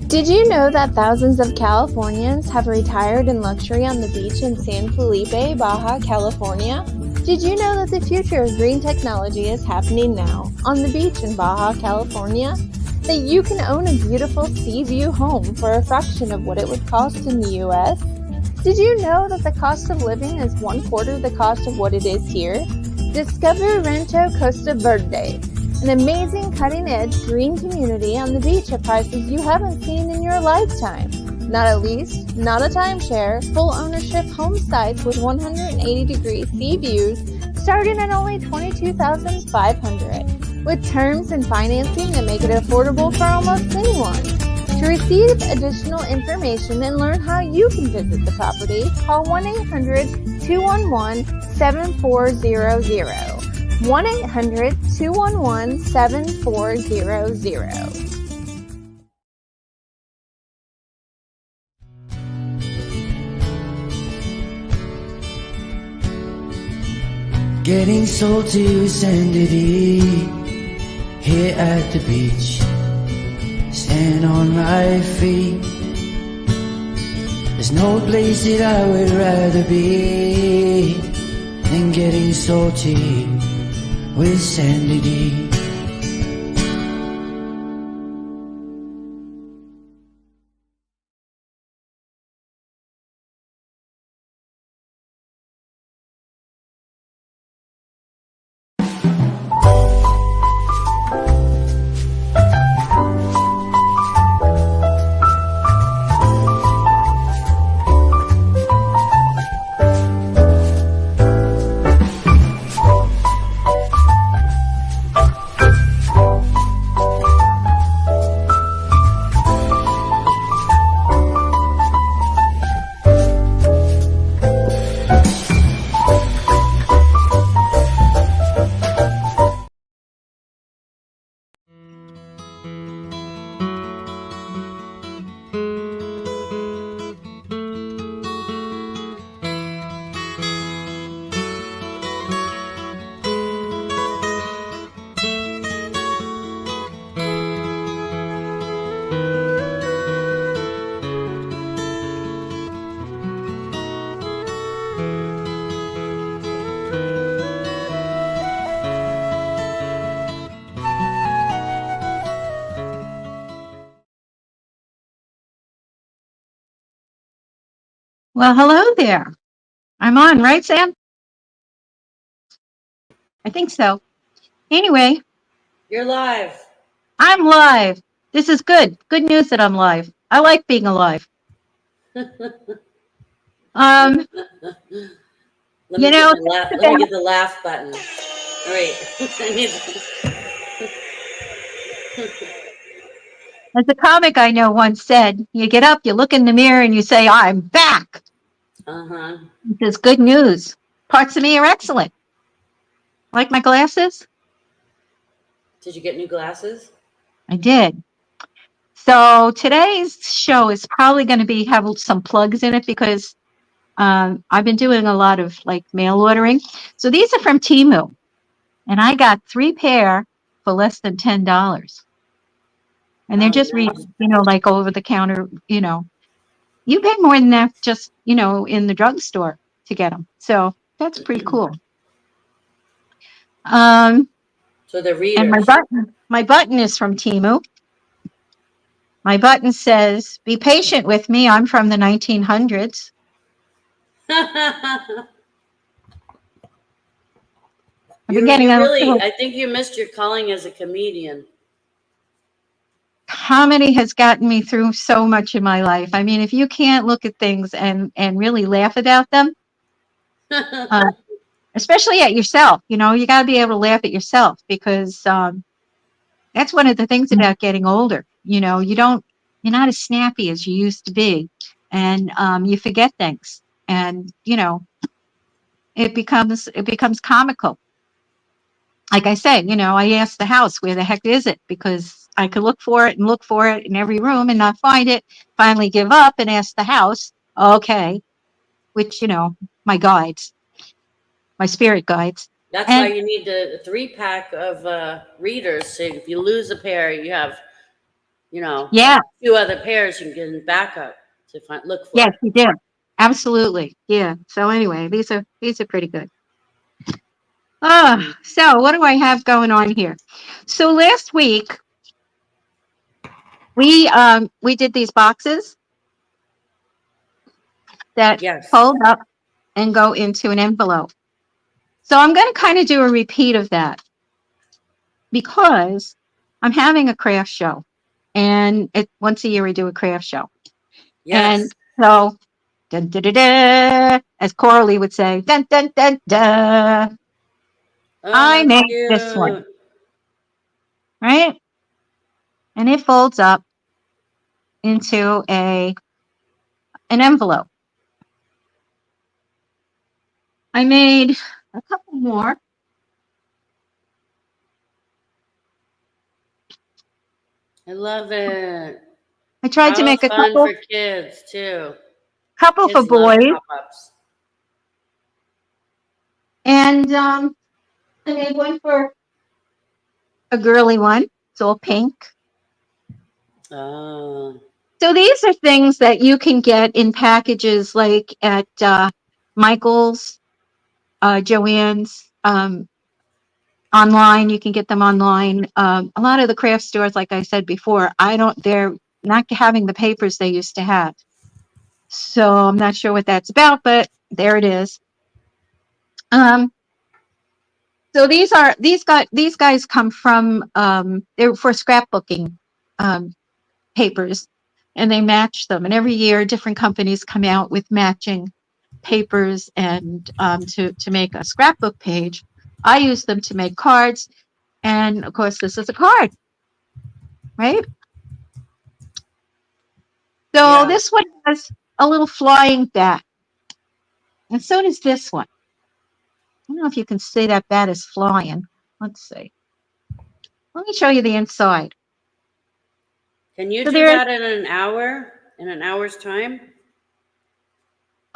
Did you know that thousands of Californians have retired in luxury on the beach in San Felipe, Baja California? Did you know that the future of green technology is happening now on the beach in Baja California? That you can own a beautiful sea view home for a fraction of what it would cost in the US? Did you know that the cost of living is 1/4 the cost of what it is here? Discover Rancho Costa Verde, an amazing cutting-edge green community on the beach at prices you haven't seen in your lifetime. Not a lease, not a timeshare, full ownership home sites with 180-degree sea views starting at only $22,500, with terms and financing that make it affordable for almost anyone. To receive additional information and learn how you can visit the property, call 1-800-211-7400. 1-800-211-7400. Getting salty with Sandy here at the beach. Stand on my feet. There's no place that I would rather be than getting salty with Sandy D. Well, hello there. I'm on, right, Sam? I think so. Anyway, You're live. I'm live. This is good. Good news that I'm live. I like being alive. Let me get the laugh button. All right. As a comic I know once said, you get up, you look in the mirror, and you say, I'm back. This is good news. Parts of me are excellent. Like my glasses? Did you get new glasses? I did. So today's show is probably going to have some plugs in it because I've been doing a lot of like mail ordering. So these are from Temu, and I got 3 pair for less than $10. And they're just, nice. Like over the counter, you pay more than that just, in the drugstore to get them. So that's pretty cool. So they're readers. And my button is from Temu. My button says, be patient with me. I'm from the 1900s. I think you missed your calling as a comedian. Comedy has gotten me through so much in my life. I mean, if you can't look at things and really laugh about them, especially at yourself, you got to be able to laugh at yourself because that's one of the things about getting older. You're not as snappy as you used to be, and you forget things, and it becomes comical. Like I said, I asked the house, where the heck is it? Because I could look for it in every room and not find it. Finally give up and ask the house, okay, which, my guides, my spirit guides. That's why you need a 3-pack of readers. So if you lose a pair, you have Yeah. 2 other pairs you can get in backup to look Yes, for. you do. Absolutely. Yeah. So anyway, these are pretty good. Mm. So what do I have going on here? So last week we did these boxes that Yes. fold up and go into an envelope. So I'm going to kind of do a repeat of that because I'm having a craft show, and once a year we do a craft show, and Yes. so dun, dun, dun, dun, as Coralie would say, dun dun dun dun. Oh, I that's made this one, cute. right? And it folds up into an envelope. I made a couple more. I love it. I tried to How make a fun couple for kids too. couple for Kids love boys, pop-ups. and I made one for a girly one. It's all pink. Oh, So these are things that you can get in packages like at Michael's, Joann's, online. You can get them online. A lot of the craft stores, like I said before, they're not having the papers they used to have. So I'm not sure what that's about, but there it is. So these guys come from they're for scrapbooking um, papers, and they match them. And every year, different companies come out with matching papers and to make a scrapbook page. I use them to make cards, and of course, this is a card, right? So yeah. this one has a little flying bat, and so does this one. I don't know if you can see that bat is flying. Let's see. Let me show you the inside. Can you So do there's that in an hour? In an hour's time?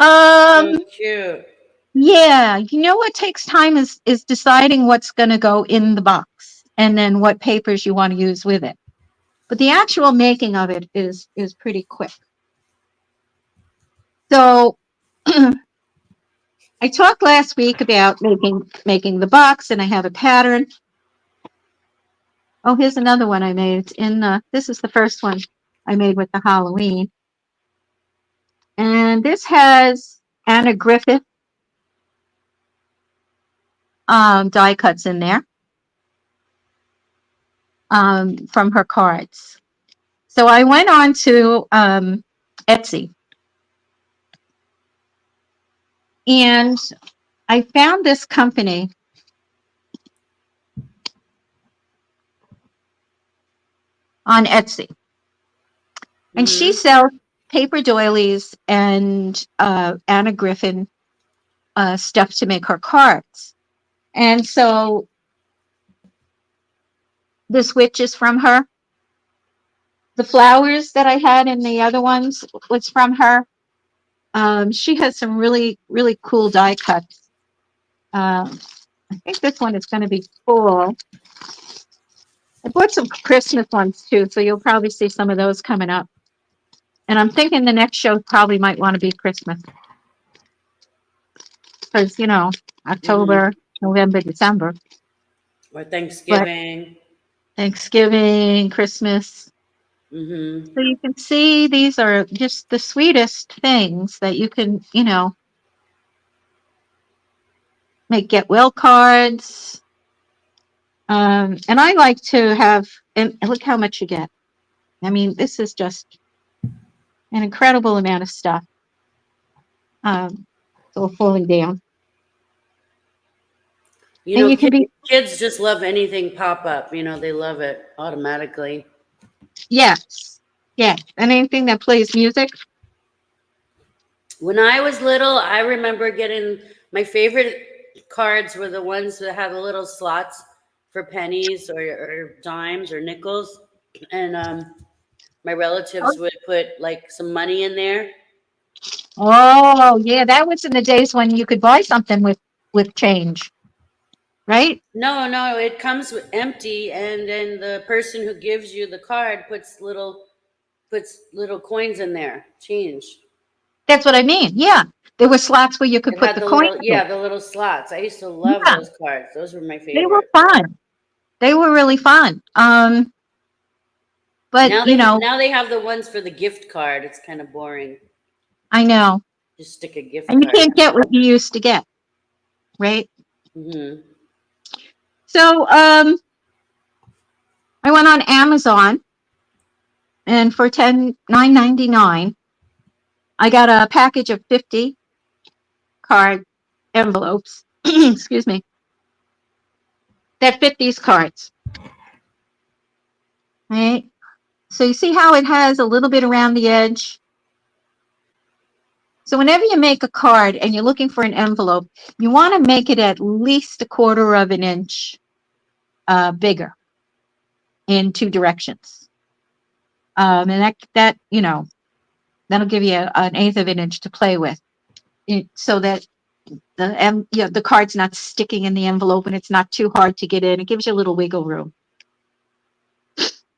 So um cute. yeah, you know what takes time is deciding what's going to go in the box and then what papers you want to use with it. But the actual making of it is pretty quick. So I talked last week about making the box, and I have a pattern. Oh, here's another one I made. It's in this is the first one I made with the Halloween. And this has Anna Griffith die cuts in there from her cards. So I went on to Etsy, and I found this company on Etsy, and she Mm-hmm. sells paper doilies and Anna Griffin stuff to make her cards. And so this witch is from her. The flowers that I had in the other ones was from her. She has some really, really cool die cuts. I think this one is going to be full. I bought some Christmas ones too, so you'll probably see some of those coming up. And I'm thinking the next show probably might want to be Christmas because, Mm-hmm. October, November, December. Or But Thanksgiving. Thanksgiving, Christmas. Mm-hmm. So you can see these are just the sweetest things that you can, make get well cards. And I like to have, and look how much you get. I mean, this is just an incredible amount of stuff. It's all falling down. And you can Kids, be, kids just love anything pop up. They love it automatically. yes, yes. And anything that plays music. When I was little, I remember getting my favorite cards were the ones that had the little slots for pennies or dimes or nickels. And my relatives would put like some money in there. Oh, yeah, that was in the days when you could buy something with change, right? No, it comes with empty, and then the person who gives you the card puts little coins in there, change. That's what I mean. Yeah. There were slots where you could It put had the the coins little, in. yeah, the little slots. I used to love Yeah. those cards. Those were my They were favorite. fun. They were really fun. But Now they have the ones for the gift card. It's kind of boring. I know. Just stick a gift And you card. can't get what you used to get, right? Hmm. So I went on Amazon and for $9.99, I got a package of 50 card envelopes, excuse me, that fit these cards, right? So you see how it has a little bit around the edge? So whenever you make a card and you're looking for an envelope, you want to make it at least 1/4 of an inch bigger in two directions. And that'll give you an 1/8 of an inch to play with, so that the card's not sticking in the envelope and it's not too hard to get in. It gives you a little wiggle room.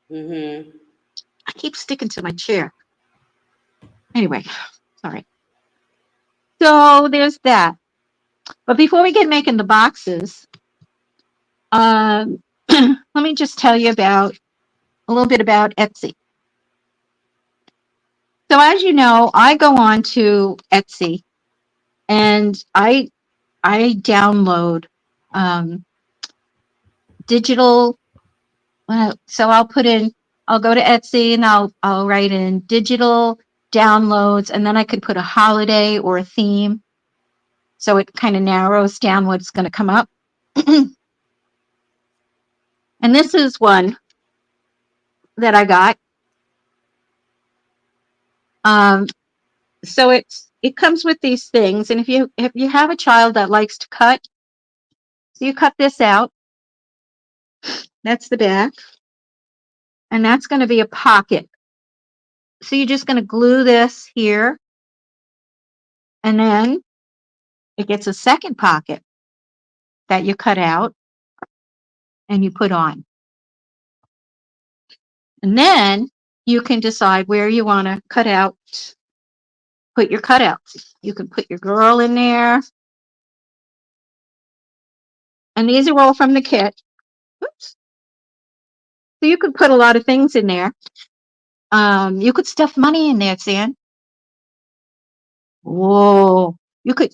Hmm. I keep sticking to my chair. Anyway, sorry. So there's that. But before we get making the boxes, let me just tell you about a little bit about Etsy. So as you know, I go on to Etsy and I download digital. So I'll go to Etsy and I'll write in digital downloads, and then I could put a holiday or a theme. So it kind of narrows down what's going to come up. And this is one that I got. Um, so it comes with these things, and if you have a child that likes to cut, so you cut this out. That's the back, and that's going to be a pocket. So you're just going to glue this here, and then it gets a second pocket that you cut out and you put on. And then you can decide where you want to put your cutouts. You can put your girl in there. And these are all from the kit. Oops. So you could put a lot of things in there. You could stuff money in there, Sam. Whoa. You could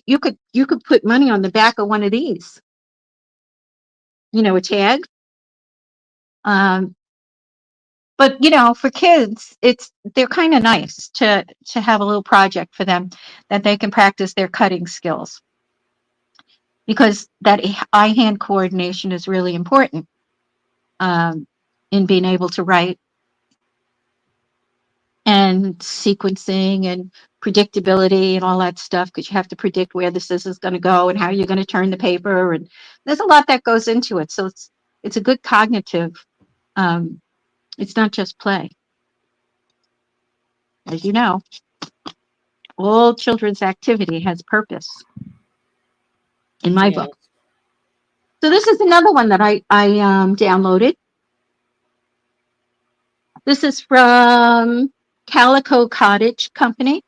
put money on the back of one of these. A tag. Um, but for kids, they're kind of nice to have a little project for them that they can practice their cutting skills, because that eye-hand coordination is really important, um, in being able to write and sequencing and predictability and all that stuff, because you have to predict where this is going to go and how you're going to turn the paper, and there's a lot that goes into it. So it's a good cognitive. Um, it's not just play, as you know. All children's activity has purpose in my Yeah. book. So this is another one that I downloaded. This is from Calico Cottage Company.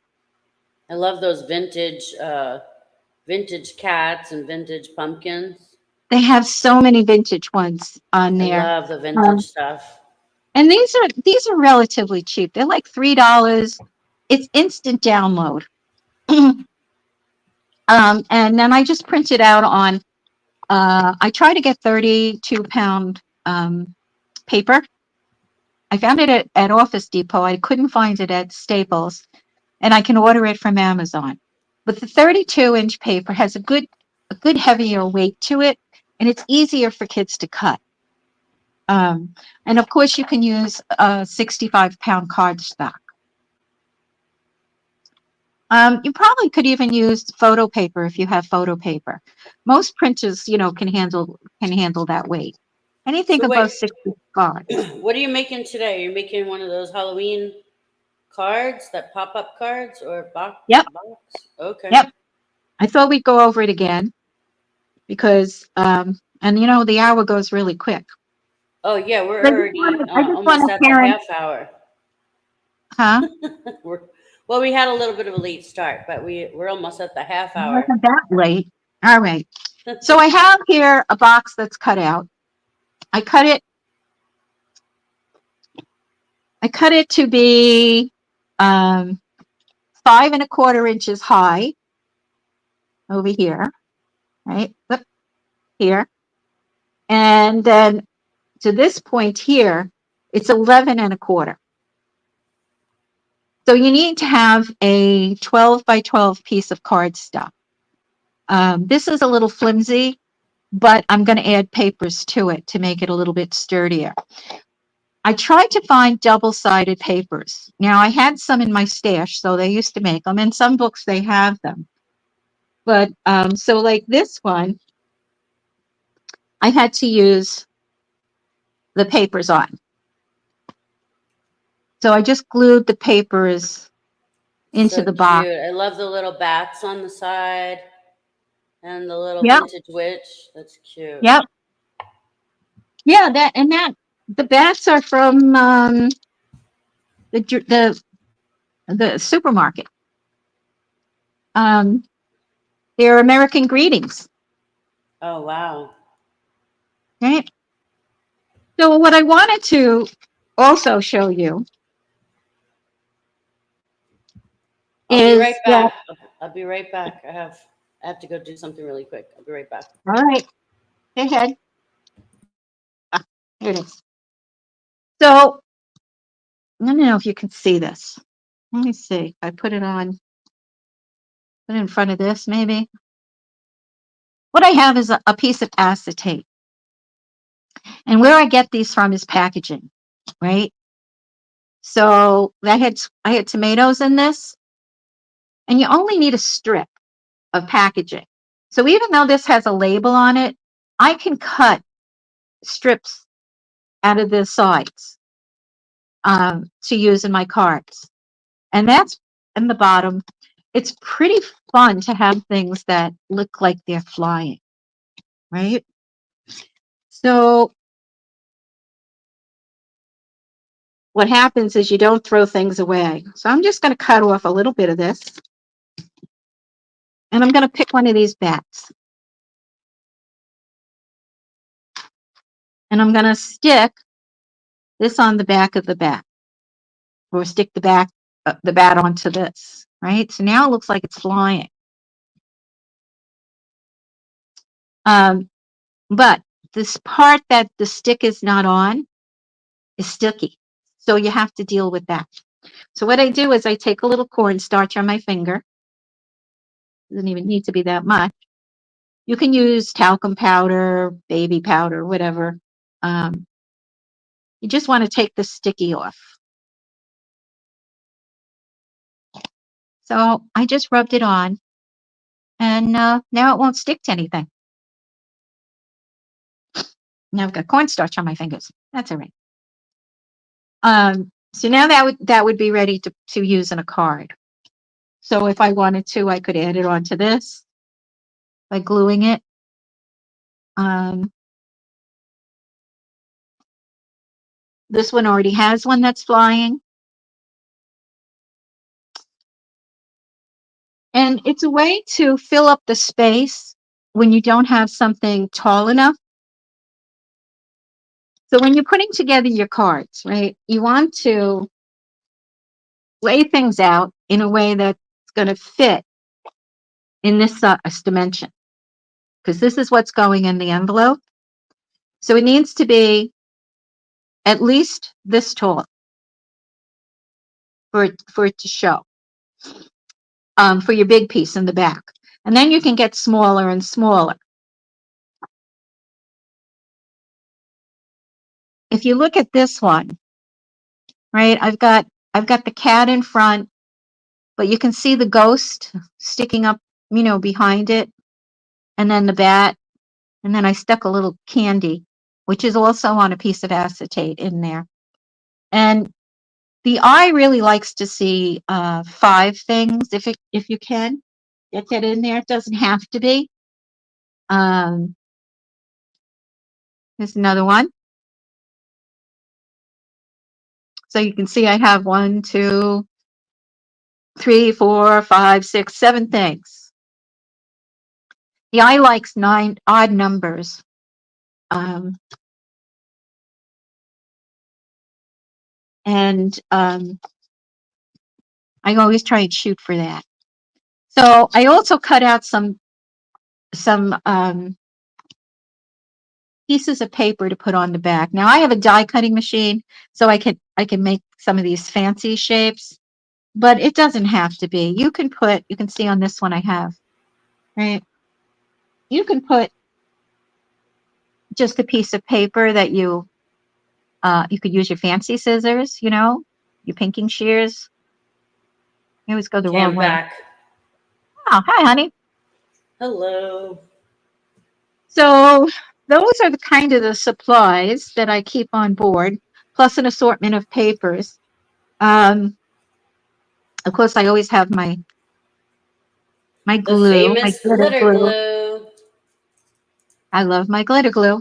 I love those vintage cats and vintage pumpkins. They have so many vintage ones on I there. love the vintage Um, stuff. and these are relatively cheap. They're like $3. It's instant download. And then I just print it out on, I try to get 32-pound paper. I found it at Office Depot. I couldn't find it at Staples, and I can order it from Amazon. But the 32-inch paper has a good heavier weight to it, and it's easier for kids to cut. And of course, you can use a 65-pound cardstock. You probably could even use photo paper if you have photo paper. Most printers, can handle that weight. Anything So above wait, 60 cards. what are you making today? You're making one of those Halloween cards, that pop-up cards, or box? Yep, Box? Okay. yep. I thought we'd go over it again. because, and you know, the hour goes really quick. Oh yeah, we're I just already want almost to at the parent, half hour. huh? we're, well, we had a little bit of a late start, but we're almost at the half It hour. wasn't that late. All right. So I have here a box that's cut out. I cut it. I cut it to be um, 5¼ inches high over here, right? Up here, and then to this point here, it's 11¼ inches. So you need to have a 12 by 12 piece of cardstock. This is a little flimsy, but I'm going to add papers to it to make it a little bit sturdier. I tried to find double-sided papers. Now, I had some in my stash, so they used to make them. In some books, they have them. But so like this one, I had to use the papers on. So I just glued the papers into So the box. cute. I love the little bats on the side and the little Yep, vintage witch. That's cute. yep. Yeah, the bats are from the the supermarket. Um, they're American greetings, Oh wow. right? So what I wanted to also show you I'll be right is that, back. I'll be right back. I have to go do something really quick. I'll be right back. all right, go ahead. Ah, here it is. So I don't know if you can see this. Let me see. I put it on, put it in front of this maybe. What I have is a piece of acetate. And where I get these from is packaging, right? So I had tomatoes in this, and you only need a strip of packaging. So even though this has a label on it, I can cut strips out of the sides to use in my cards. And that's in the bottom. It's pretty fun to have things that look like they're flying, right? So what happens is you don't throw things away. So I'm just going to cut off a little bit of this, and I'm going to pick one of these bats, and I'm going to stick this on the back of the bat, or stick the bat onto this, right? So now it looks like it's flying. Um, but this part that the stick is not on is sticky, so you have to deal with that. So what I do is I take a little cornstarch on my finger. Doesn't even need to be that much. You can use talcum powder, baby powder, whatever. Um, you just want to take the sticky off. So I just rubbed it on, and now it won't stick to anything. Now I've got cornstarch on my fingers. That's all right. So now that would be ready to use in a card. So if I wanted to, I could add it onto this by gluing it. Um, this one already has one that's flying. And it's a way to fill up the space when you don't have something tall enough. So when you're putting together your cards, right, you want to lay things out in a way that's going to fit in this dimension, because this is what's going in the envelope. So it needs to be at least this tall for it to show, for your big piece in the back. And then you can get smaller and smaller. If you look at this one, right, I've got the cat in front, but you can see the ghost sticking up, behind it, and then the bat, and then I stuck a little candy, which is also on a piece of acetate in there. And the eye really likes to see 5 things if you can get that in there. It doesn't have to be. Um, here's another one. So you can see I have 1, 2, 3, 4, 5, 6, 7 things. The eye likes 9 odd numbers. And I always try and shoot for that. So I also cut out some pieces of paper to put on the back. Now I have a die cutting machine, so I can make some of these fancy shapes, but it doesn't have to be. You can see on this one I have, right? You can put just a piece of paper that you could use your fancy scissors, your pinking shears. I always go the Okay, wrong I'm way. back. Oh, hi, honey. Hello. So those are the kind of the supplies that I keep on board, plus an assortment of papers. Of course, I always have my The glue, my famous glitter glitter glue. glue. I love my glitter glue.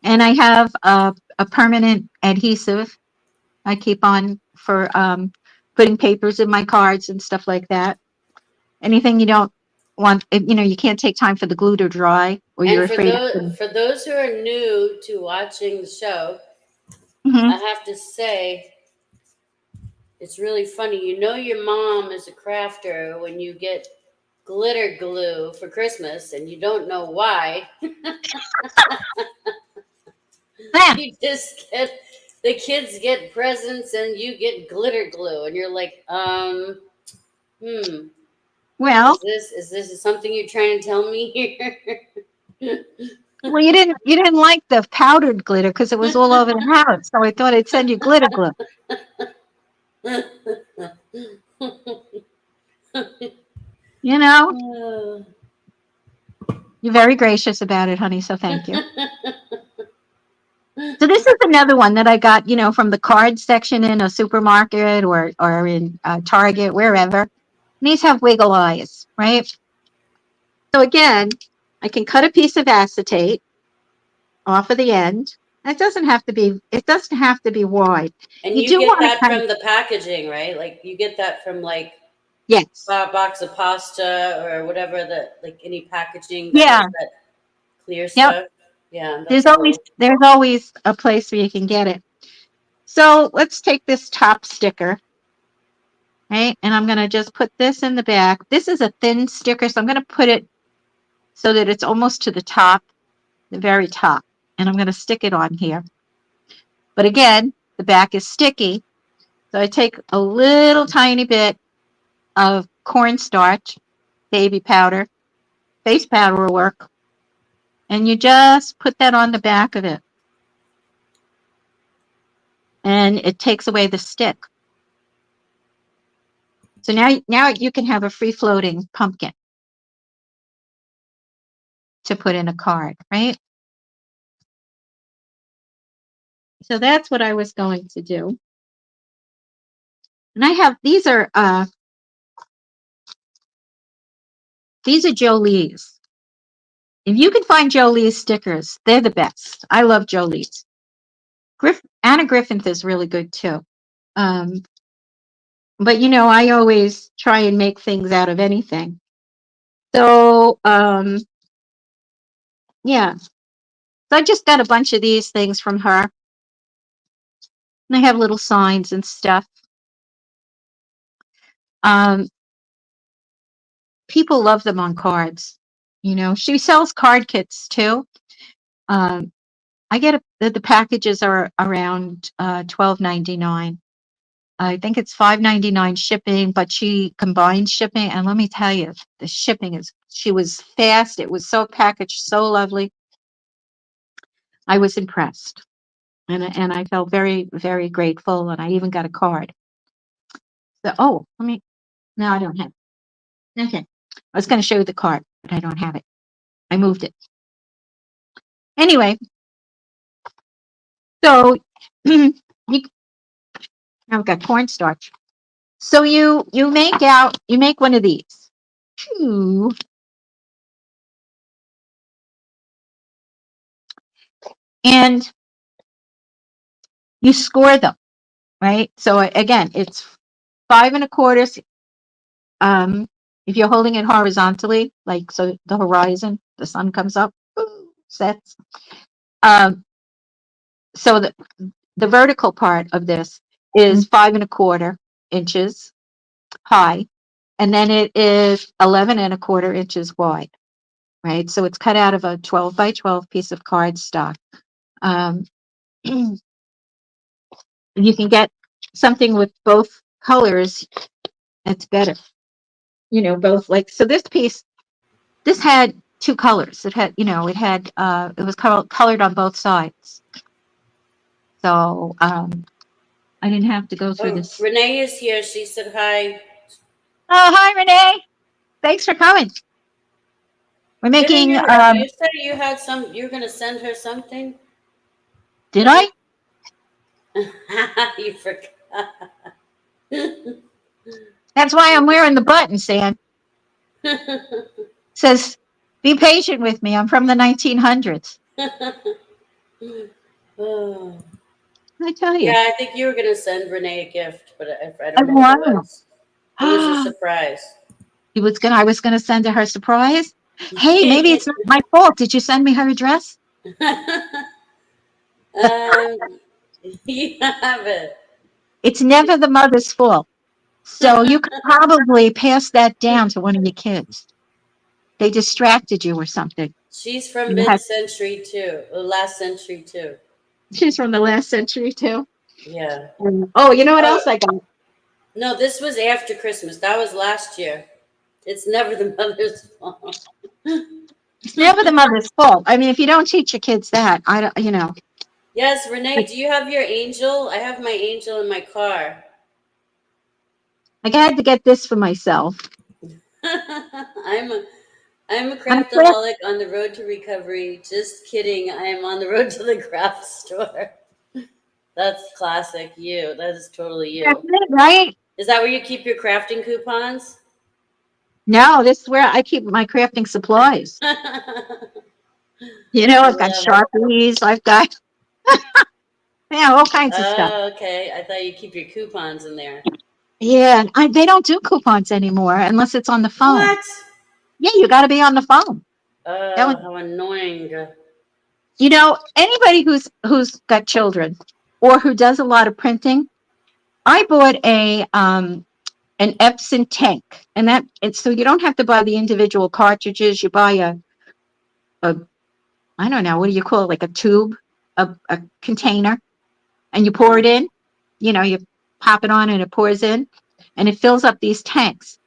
And I have a permanent adhesive I keep on for putting papers in my cards and stuff like that. Anything you don't want, you can't take time for the glue to dry, or you're And for afraid those it's going for those who are new to watching the show, to. I have to say it's really funny. You know your mom is a crafter when you get glitter glue for Christmas and you don't know why. Yeah. You just get the kids get presents and you get glitter glue and you're like, Well, is this something you're trying to tell me here? well, you didn't like the powdered glitter because it was all over the house. So I thought I'd send you glitter glue. You know, you're very gracious about it, honey. So thank you. So this is another one that I got, from the card section in a supermarket or in Target, wherever. And these have wiggle eyes, right? So again, I can cut a piece of acetate off of the end. It doesn't have to be wide. And You you do get want to that kind of, from the packaging, right? Like you get that from like yes. a box of pasta or whatever, like any packaging that has Yeah. that clear Yep. stuff. Yeah, There's that's always cool. there's always a place where you can get it. So let's take this top sticker, right? And I'm going to just put this in the back. This is a thin sticker, so I'm going to put it so that it's almost to the top, the very top. And I'm going to stick it on here. But again, the back is sticky. So I take a little tiny bit of cornstarch, baby powder, face powder will work. And you just put that on the back of it. And it takes away the stick. So now you can have a free-floating pumpkin to put in a card, right? So that's what I was going to do. And I have, these are Jolie's. If you can find Jolie's stickers, they're the best. I love Jolie's. Anna Griffith is really good too. Um, but I always try and make things out of anything. So, yeah. So I just got a bunch of these things from her. And they have little signs and stuff. People love them on cards. She sells card kits too. Um, I get the packages are around $12.99. I think it's $5.99 shipping, but she combined shipping. And let me tell you, the shipping she was fast. It was so packaged, so lovely. I was impressed. And I felt very, very grateful. And I even got a card. So, no, I don't have it. Okay. I was going to show you the card, but I don't have it. I moved it. Anyway, so I've got cornstarch. So you make one of these. Ooh. and you score them, right? So again, it's 5 1/4. If you're holding it horizontally, like so the horizon, the sun comes up, sets. Um, so the vertical part of this is 5 1/4 inches high, and then it is 11 1/4 inches wide, right? So it's cut out of a 12 by 12 piece of cardstock. Um, you can get something with both colors. That's better. Both like, so this piece, this had two colors. It had, it was colored on both sides. So, I didn't have to go through Oh, this. Renee is here. She said hi. Oh, hi, Renee. Thanks for coming. We're Didn't making, you said you had you were gonna send her something? did Was I? it you forgot? That's why I'm wearing the button, Sam. Says, be patient with me. I'm from the 1900s. Oh. I tell you. Yeah, I think you were gonna send Renee a gift, but I Oh, don't know what it wow. was. It was a surprise. I was gonna send her surprise. Hey, maybe it's not my fault. Did you send me her address? um, you have it. It's never the mother's fault. So you could probably pass that down to one of your kids. They distracted you or something. She's from You had, mid-century too, last century too. she's from the last century too. Yeah. Oh, you know what Oh else I got? no, this was after Christmas. That was last year. It's never the mother's fault. It's never the mother's fault. I mean, if you don't teach your kids that, I don't. Yes, Renee, Like, do you have your angel? I have my angel in my car. I had to get this for myself. I'm a I'm a I'm a craft. craftaholic on the road to recovery. Just kidding. I am on the road to the craft store. That's classic you. That is totally That's you. it, right? Is that where you keep your crafting coupons? No, this is where I keep my crafting supplies. I I've got love it. Sharpies. I've got, all kinds of stuff. Oh, okay. I thought you keep your coupons in there. Yeah, they don't do coupons anymore unless it's on the phone. What? Yeah, you got to be on the phone. Oh, how annoying. Anybody who's got children or who does a lot of printing, I bought an Epson tank, and it's so you don't have to buy the individual cartridges. You buy a I don't know, what do you call it, like a tube, a container, and you pour it in. You pop it on and it pours in, and it fills up these tanks.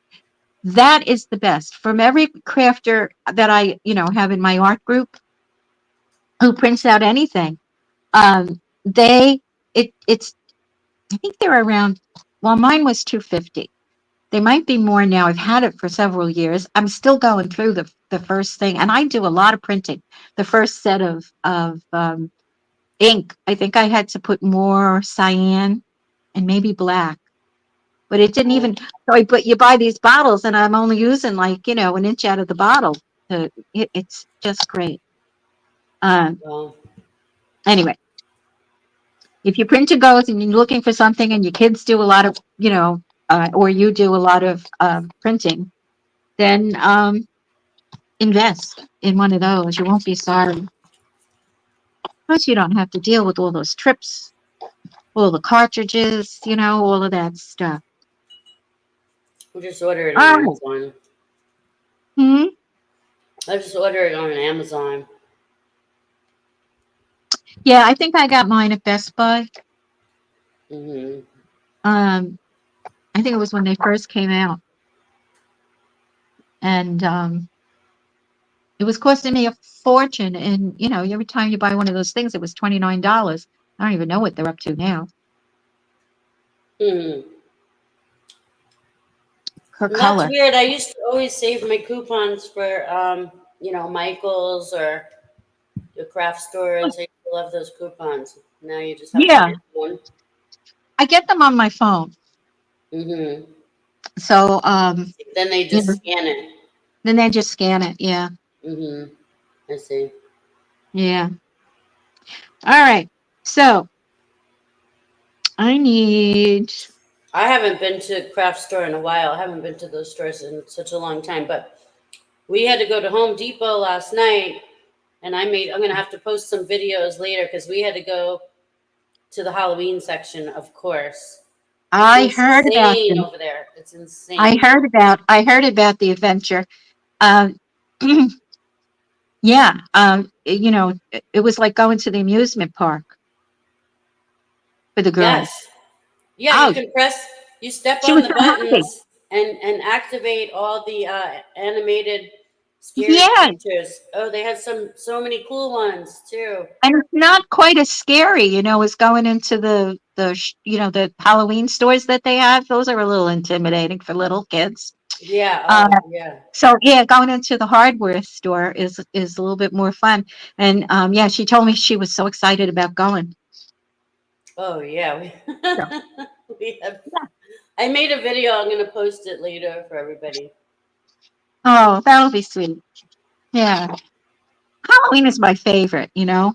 That is the best. From every crafter that I have in my art group who prints out anything, they it's I think they're around. Well, mine was 250. They might be more now. I've had it for several years. I'm still going through the first thing, and I do a lot of printing. The first set of ink, I think I had to put more cyan and maybe black, but it didn't Oh, even. So, but you buy these bottles, and I'm only using like an inch out of the bottle. It's just great. Um, well. anyway, if your printer goes and you're looking for something, and your kids do a lot of or you do a lot of printing, then invest in one of those. You won't be sorry. Plus, you don't have to deal with all those trips, all the cartridges, all of that stuff. We'll just order it on Oh, Amazon. hmm. I'll just order it on Amazon. Yeah, I think I got mine at Best Buy. Hmm. Um, I think it was when they first came out, and it was costing me a fortune. And every time you buy one of those things, it was $29. I don't even know what they're up to now Hmm. per And that's color. weird. I used to always save my coupons for, Michael's or the craft stores. I used to love those coupons. Now you just have it on Yeah, your phone. I get them on my phone. Hmm. So Then they you just know, scan it. then they just scan it. Yeah, Hmm. I see. yeah. All right. So I need. I haven't been to a craft store in a while. I haven't been to those stores in such a long time. But we had to go to Home Depot last night, and I'm gonna have to post some videos later because we had to go to the Halloween section, of course. It's I heard about insane them. over there. It's insane. I heard about the adventure. Um, yeah. You know, it was like going to the amusement park for the girls. Yes. Yeah, you Oh, can press, you step she on was the so happy. buttons and activate all the animated scary Yeah, creatures. Oh, they had so many cool ones too. and it's not quite as scary, you know, as going into you know, the Halloween stores that they have. Those are a little intimidating for little kids. Yeah. Uh, Oh, yeah. so yeah, going into the hardware store is a little bit more fun. And yeah, she told me she was so excited about going. Oh, yeah. We, So we have. yeah. I made a video. I'm gonna post it later for everybody. Oh, that'll be sweet. Yeah, Halloween is my favorite. You know,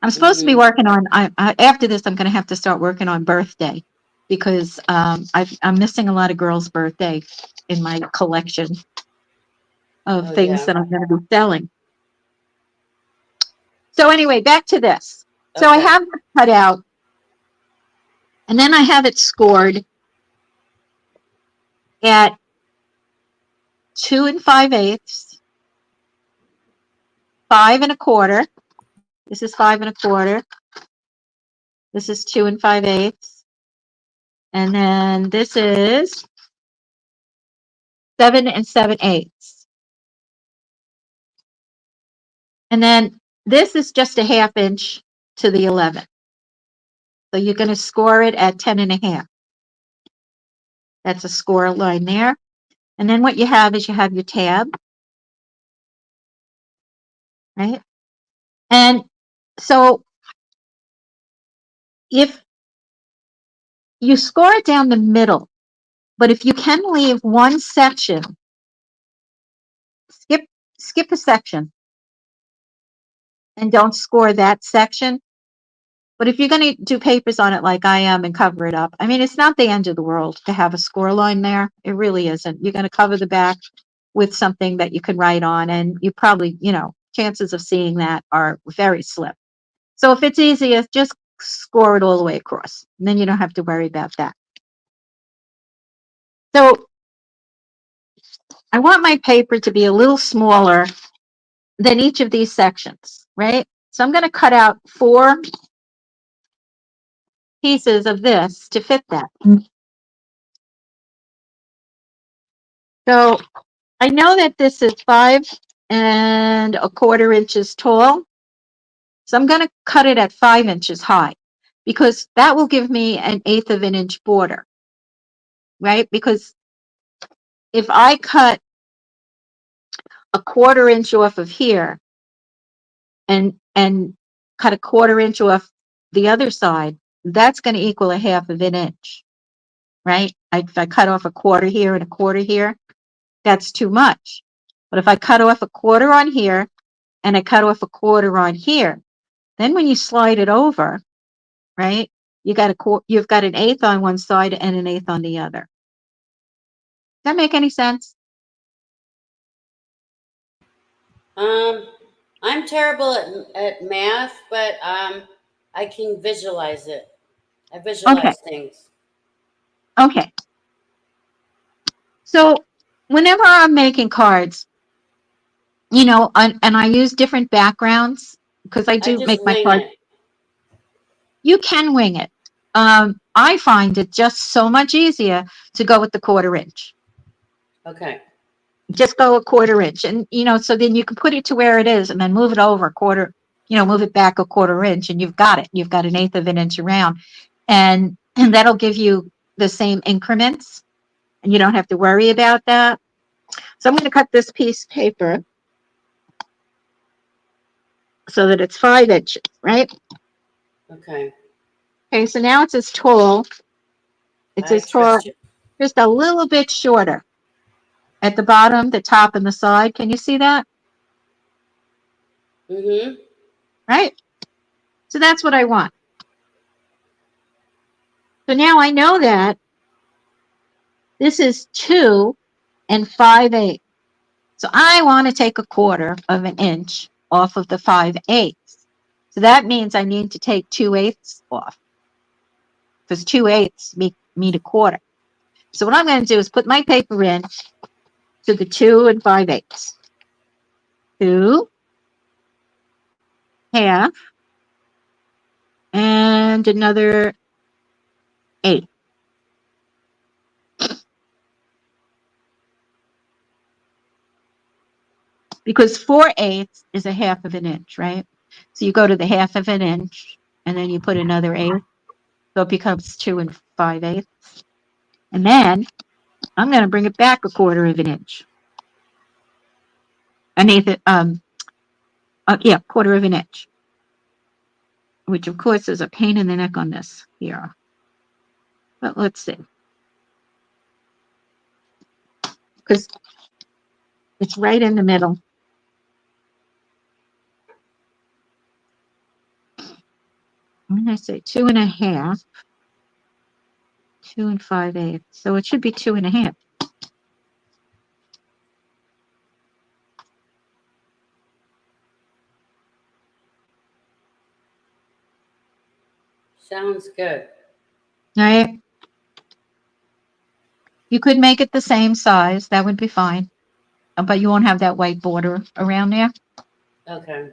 I'm supposed to be Hmm. working on. After this, I'm going to have to start working on birthday because I'm missing a lot of girls' birthday in my collection of Oh, things yeah. that I'm going to be selling. So anyway, back to this. So I Okay. have it cut out, and then I have it scored at 2 5/8, 5 1/4. This is 5 1/4. This is 2 5/8, and then this is 7 7/8. And then this is just a 1/2 inch to the 11. So you're going to score it at 10 1/2. That's a score line there. And then what you have is you have your tab, right? And so if you score it down the middle, but if you can leave one section, skip skip a section and don't score that section. But if you're going to do papers on it like I am and cover it up, I mean, it's not the end of the world to have a score line there. It really isn't. You're going to cover the back with something that you can write on, and you probably, you know, chances of seeing that are very slim. So if it's easier, just score it all the way across. And then you don't have to worry about that. So I want my paper to be a little smaller than each of these sections, right? So I'm going to cut out 4 pieces of this to fit that. So I know that this is 5 1/4 inches tall. So I'm going to cut it at 5 inches high because that will give me an 1/8 of an inch border, right? Because if I cut a 1/4 inch off of here and cut a 1/4 inch off the other side, that's going to equal a 1/2 of an inch, right? If I cut off a quarter here and a quarter here, that's too much. But if I cut off a quarter on here and I cut off a quarter on here, then when you slide it over, right, you've got an eighth on one side and an eighth on the other. Does that make any sense? Um, I'm terrible at math, but I can visualize it. I Okay. visualize things. Okay. So whenever I'm making cards, you know, and I use different backgrounds because I I do just make my wing cards. it. You can wing it. I find it just so much easier to go with the 1/4 inch. Okay. Just go a 1/4 inch, and you know, so then you can put it to where it is, and then move it over a quarter. You know, move it back a 1/4 inch, and you've got it. You've got an eighth of an inch around, and that'll give you the same increments, and you don't have to worry about that. So I'm going to cut this piece of paper so that it's 5 inches, right? Okay. Okay, so now it's as tall. It's I as tall, trust you. just a little bit shorter at the bottom, the top, and the side. Can you see that? Mm-hmm. Right? So that's what I want. So now I know that this is 2 5/8. So I want to take 1/4 of an inch off of the 5/8. So that means I need to take 2/8 off, because 2/8 meet 1/4. So what I'm going to do is put my paper in to the 2 5/8. 2 half and another 8. Because 4/8 is a half of an inch, right? So you go to the half of an inch and then you put another 8. So it becomes 2 5/8. And then I'm going to bring it back 1/4 of an inch. An eighth, yeah, 1/4 of an inch. Which of course is a pain in the neck on this here. But let's see. Because it's right in the middle. I'm going to say 2 1/2. 2 5/8. So it should be 2 1/2. Sounds good. Right? You could make it the same size. That would be fine. But you won't have that white border around there. Okay.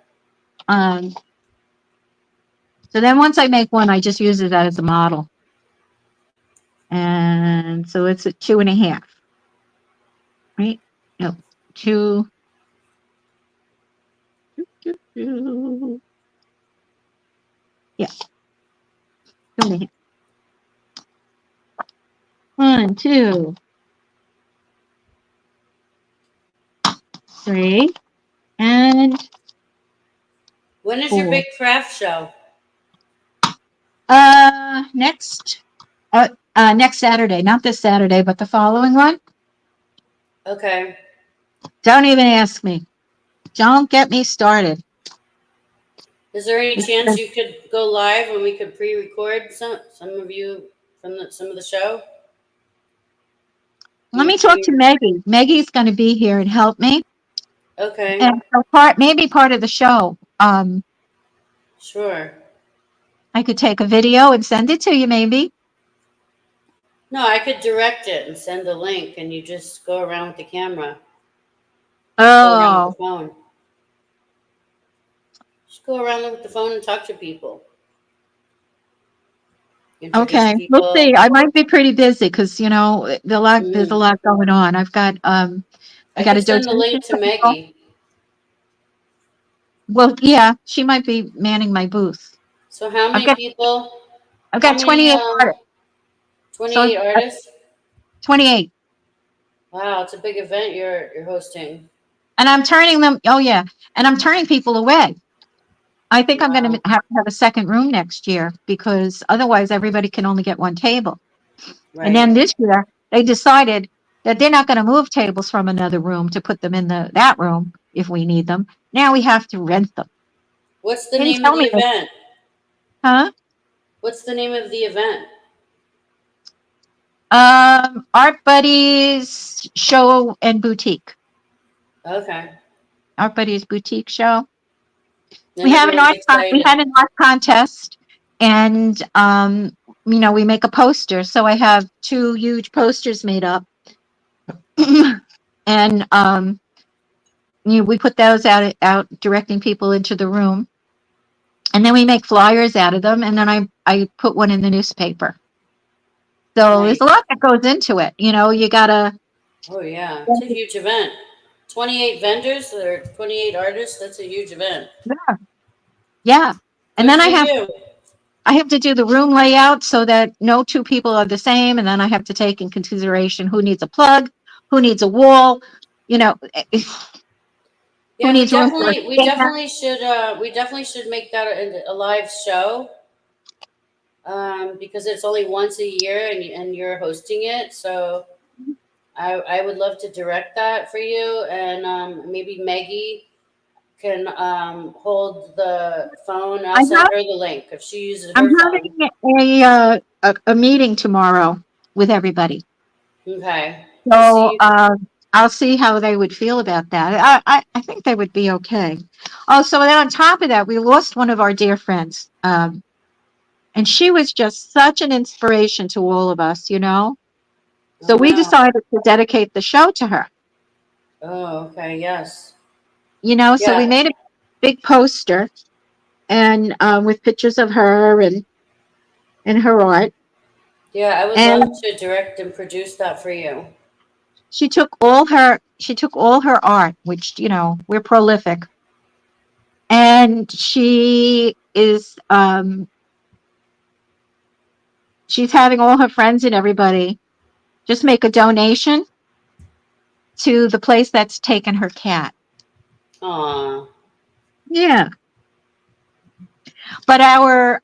So then once I make one, I just use it as a model. And so it's at 2 1/2. Right? No, 2. Yeah. 2 1/2. 1, 2, 3, and When is your 4. big craft show? Next Saturday, not this Saturday, but the following one. Okay. Don't even ask me. Don't get me started. Is there any chance you could go live and we could pre-record some of you from some of the show? Let me talk to Maggie. Maggie's going to be here and help me. Okay. And so maybe part of the show. Sure. I could take a video and send it to you, maybe. No, I could direct it and send the link, and you just go around with the camera. Go around with Oh, the phone. Just go around with the phone and talk to people. Introduce okay. We'll people. see. I might be pretty busy because there's a Mm. lot going on. I I got a could send the dotation link to for people. Maggie. Well, yeah, she might be manning my booth. So how I've many got people? I've How got many 28 artists. So 28 artists? 28. Wow, it's a big event you're hosting. And I'm turning them. Oh yeah, and I'm turning people away. I think I'm going Wow. to have a second room next year because otherwise everybody can only get one table. And then Right. this year they decided that they're not going to move tables from another room to put them in that room if we need them. Now we have to rent them. What's the Didn't name of tell the me this, event? huh? What's the name of the event? Art Buddies Show and Boutique. Okay. Art Buddies Boutique Show. Then everyone's We excited. had an art contest, and we make a poster. So I have 2 huge posters made up, and we put those out directing people into the room, and then we make flyers out of them, and then I put one in the newspaper. So there's Nice. a lot that goes into it. You gotta. Oh yeah, it's a huge event. 28 vendors or 28 artists. That's a huge event. Yeah, and Good then for you. I have to do the room layout so that no 2 people are the same, and then I have to take in consideration who needs a plug, who needs a wall, you know, who Yeah, needs room for a stand. we definitely should make that a live show. Because it's only once a year and you're hosting it. So I would love to direct that for you and maybe Maggie can hold the phone. I'll I send have, her the link if she uses I'm her phone. having a meeting tomorrow with everybody. Okay. To So see. I'll see how they would feel about that. I think they would be okay. Oh, so then on top of that, we lost one of our dear friends. And she was just such an inspiration to all of us, you know? Oh So we no. decided to dedicate the show to her, Oh, okay. Yes. you know? So we Yeah. made a big poster and with pictures of her and her art. Yeah. I would love And to direct and produce that for you. she took all her art, which, you know, we're prolific. And she's having all her friends and everybody just make a donation to the place that's taken her cat. Aw. Yeah. But our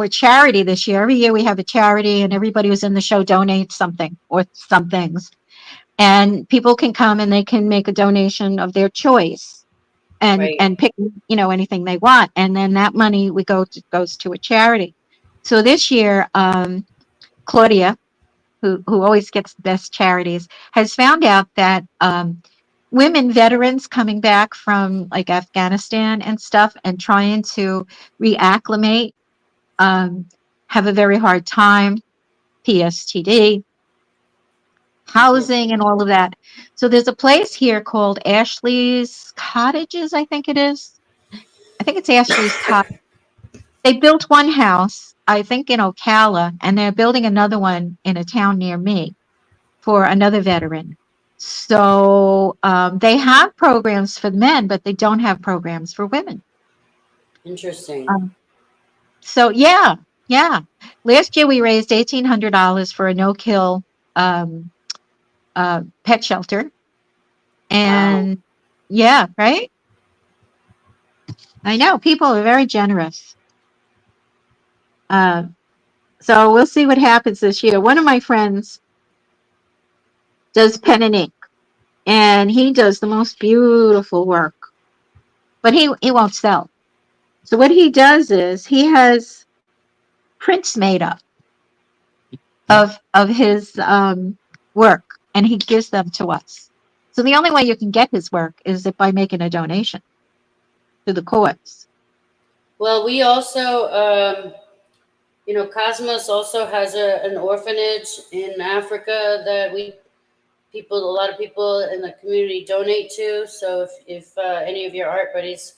charity this year, every year we have a charity and everybody who's in the show donates something or some things. And people can come and they can make a donation of their choice Right. and pick, you know, anything they want. And then that money goes to a charity. So this year, Claudia, who always gets the best charities, has found out that women veterans coming back from like Afghanistan and stuff and trying to reacclimate um, have a very hard time, PSTD, Mhm. housing, and all of that. So there's a place here called Ashley's Cottages, I think it is. I think it's Ashley's Cottage. They built one house, I think in Ocala, and they're building another one in a town near me for another veteran. So they have programs for men, but they don't have programs for women. Interesting. Um, so yeah, yeah. Last year we raised $1,800 for a no-kill um, pet shelter, Wow. and yeah, right. I know people are very generous. Uh, so we'll see what happens this year. One of my friends does pen and ink, and he does the most beautiful work, but he won't sell. So what he does is he has prints made up of his work, and he gives them to us. So the only way you can get his work is if by making a donation to the cause. Well, we also, Cosmos also has an orphanage in Africa that a lot of people in the community donate to. So if any of your art buddies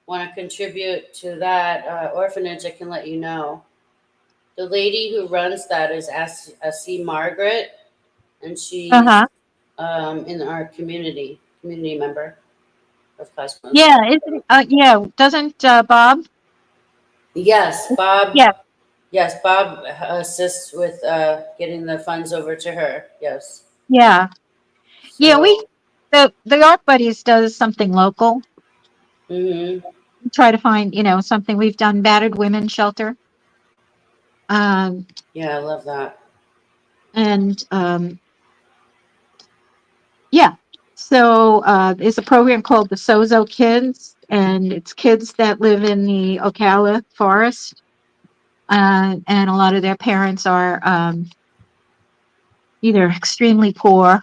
want to contribute to that orphanage, I can let you know. The lady who runs that is C. Margaret, and Uh she's huh. in our community member of Cosmos. Yeah. Yeah. Doesn't Bob? Yes, Bob. Yeah. Yes, Bob assists with getting the funds over to her. Yes. Yeah. Yeah. So, The art buddies does something local. hmm, We try to find, you know, something. We've done battered women shelter. Um, yeah, I love that. and yeah. So there's a program called the Sozo Kids, and it's kids that live in the Ocala forest, and a lot of their parents are either extremely poor,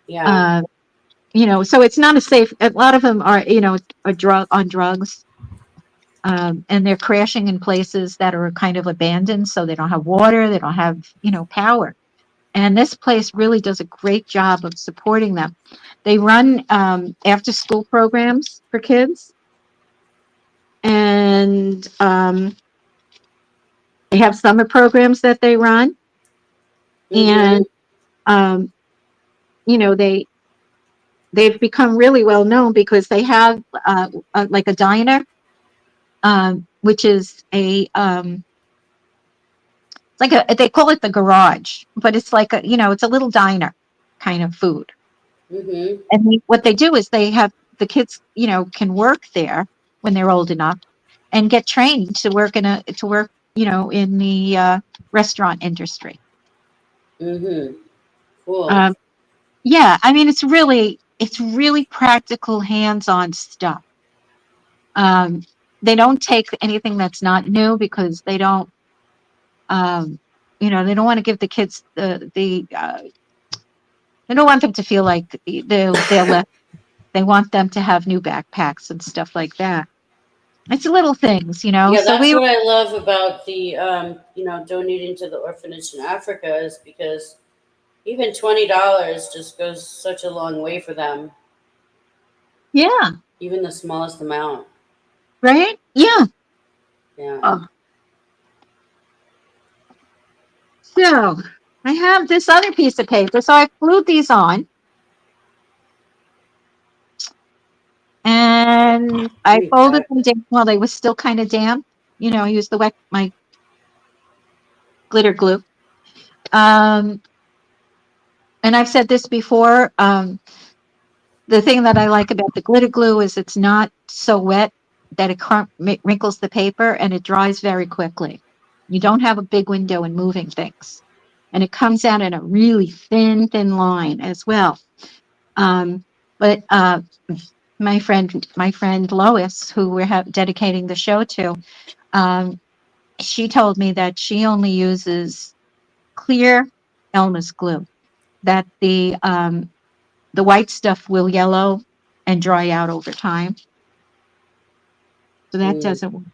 Yeah. uh, you know. So it's not a safe. A lot of them are, you know, on drugs, and they're crashing in places that are kind of abandoned, so they don't have water, they don't have, you know, power. And this place really does a great job of supporting them. They run after school programs for kids, and they have summer programs that they run. Mm-hmm. And, um, you know, they've become really well known because they have like a diner, which is it's like they call it the garage, but it's like a, you know, it's a little diner kind of food. Mm-hmm. And what they do is they have the kids, you know, can work there when they're old enough and get trained to work, you know, in the restaurant industry. Mm-hmm. Cool. Um, yeah, I mean, it's really. it's really practical, hands-on stuff. They don't take anything that's not new because they don't, they don't want to give the kids they don't want them to feel like they're left. They want them to have new backpacks and stuff like that. It's little things, Yeah, So that's we, what I love about the donating to the orphanage in Africa is because even $20 just goes such a long way for them. yeah, Even the smallest amount. right, yeah. Yeah. Oh, so I have this other piece of paper. So I glued these on, and I Sweet. folded them down while they were still kind of damp. I used my glitter glue. Um, and I've said this before. The thing that I like about the glitter glue is it's not so wet that it wrinkles the paper, and it dries very quickly. You don't have a big window in moving things, and it comes out in a really thin line as well. But my friend Lois, who we're dedicating the show to, um, she told me that she only uses clear Elmer's glue. That the white stuff will yellow and dry out over time. So that Mm, doesn't work.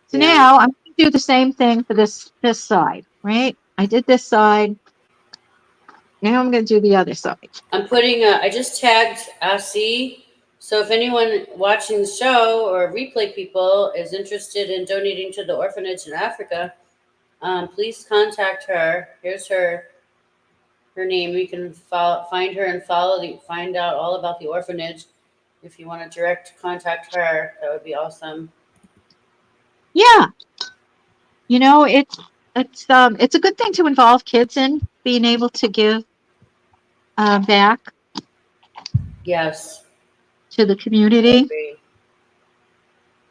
So yeah. now I'm going to do the same thing for this side, right? I did this side. Now I'm going to do the other side. I'm putting. I just tagged AC. So if anyone watching the show or replay people is interested in donating to the orphanage in Africa, please contact her. Here's her name. You can find her and find out all about the orphanage. If you want to direct contact her, that would be awesome. Yeah, it's a good thing to involve kids in being able to give back Yes, to the I community. agree.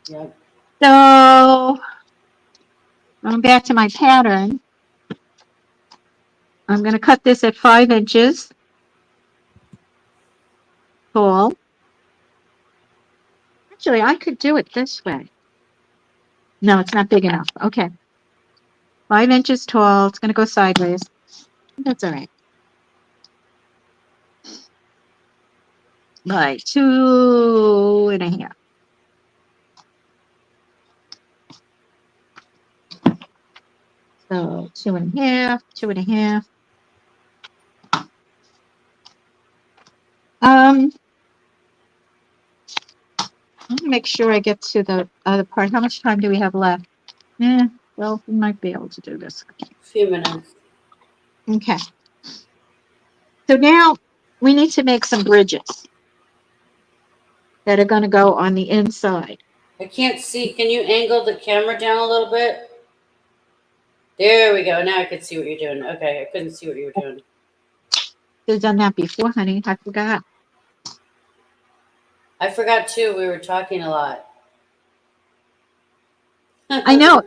Yep. So going back to my pattern, I'm going to cut this at 5 inches tall. Actually, I could do it this way. No, it's not big enough. Okay. 5 inches tall. It's going to go sideways. That's all right. By 2.5. So 2.5, 2.5. Let me make sure I get to the other part. How much time do we have left? Well, we might be able to do this. Few minutes. Okay. So now we need to make some bridges that are going to go on the inside. I can't see. Can you angle the camera down a little bit? There we go. Now I can see what you're doing. Okay, I couldn't see what you were doing. Should have done that before, honey. I forgot. I forgot too. We were talking a lot. I know.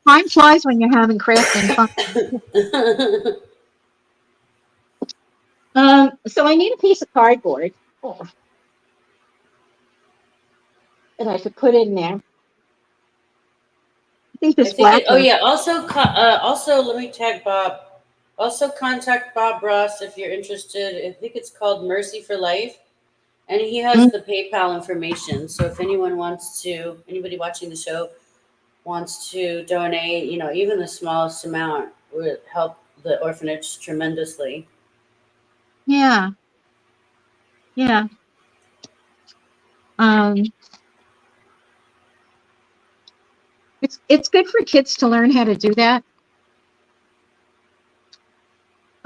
Time flies when you're having crafting fun. So I need a piece of cardboard that I could put in there. I think I this think it. black Oh one. yeah. Also, let me tag Bob. Also, contact Bob Ross if you're interested. I think it's called Mercy for Life, and he has Mm, the PayPal information. So if anyone wants to, anybody watching the show wants to donate, even the smallest amount would help the orphanage tremendously. yeah, yeah. Um, it's good for kids to learn how to do that.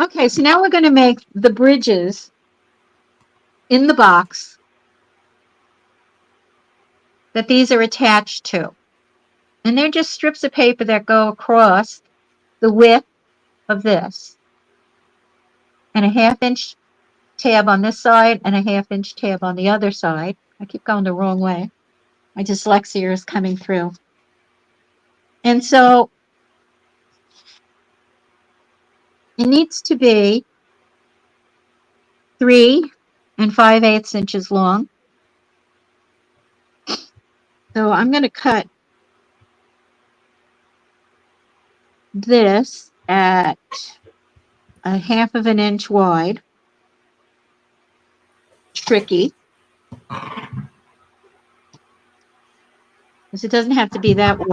Okay, so now we're going to make the bridges in the box that these are attached to. And they're just strips of paper that go across the width of this, and a 1/2 inch tab on this side and a 1/2 inch tab on the other side. I keep going the wrong way. My dyslexia is coming through. And so it needs to be 3 5/8 inches long. So I'm going to cut this at 1/2 of an inch wide. Tricky, because it doesn't have to be that wide.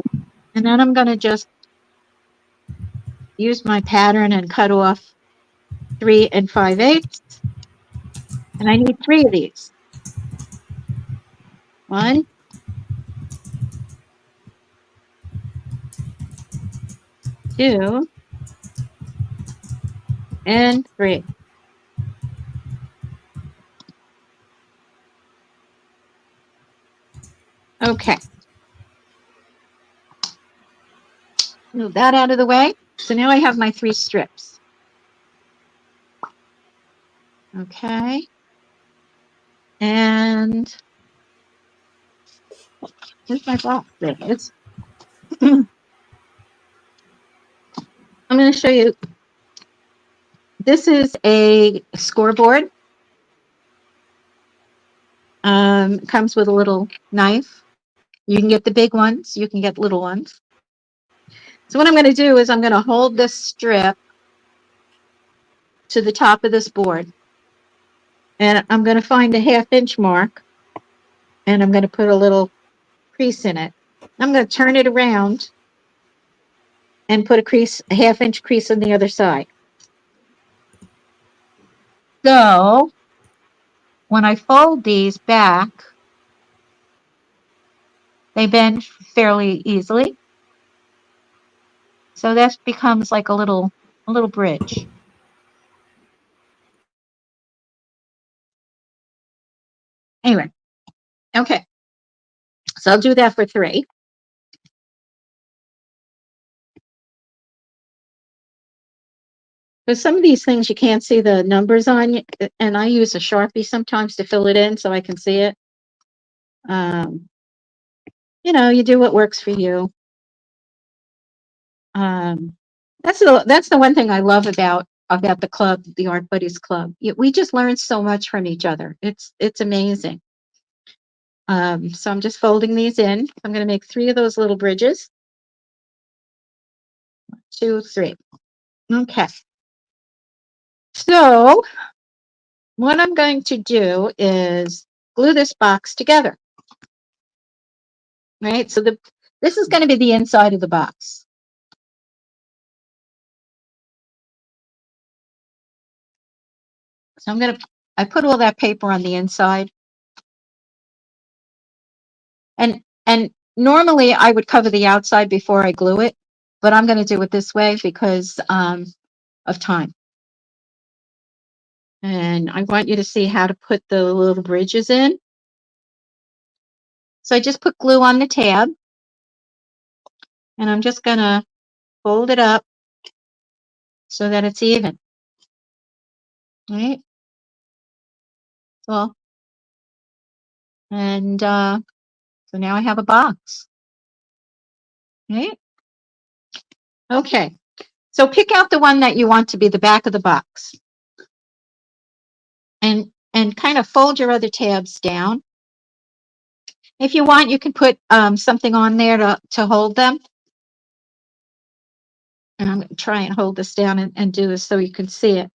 And then I'm going to just use my pattern and cut off 3 5/8. And I need 3 of these. 1, 2, and 3. Okay. Move that out of the way. So now I have my 3 strips. Okay. And here's my box. There it is. I'm going to show you. This is a scoreboard. Comes with a little knife. You can get the big ones. You can get little ones. So what I'm going to do is I'm going to hold this strip to the top of this board. And I'm going to find a 1/2 inch mark. And I'm going to put a little crease in it. I'm going to turn it around and put a 1/2 inch crease on the other side. So when I fold these back, they bend fairly easily. So that becomes like a little bridge. Anyway, okay. So I'll do that for 3. Because some of these things you can't see the numbers on, and I use a Sharpie sometimes to fill it in so I can see it. You do what works for you. That's the one thing I love about the club, the Art Buddies Club. We just learn so much from each other. It's amazing. So I'm just folding these in. I'm going to make 3 of those little bridges. 1, 2, 3. Okay. So what I'm going to do is glue this box together. Right? So this is going to be the inside of the box. So I put all that paper on the inside. And normally I would cover the outside before I glue it, but I'm going to do it this way because of time. And I want you to see how to put the little bridges in. So I just put glue on the tab, and I'm just going to fold it up so that it's even. All right. Well, and so now I have a box. Right? Okay. So pick out the one that you want to be the back of the box. And kind of fold your other tabs down. If you want, you can put something on there to hold them. And I'm going to try and hold this down and do this so you can see it.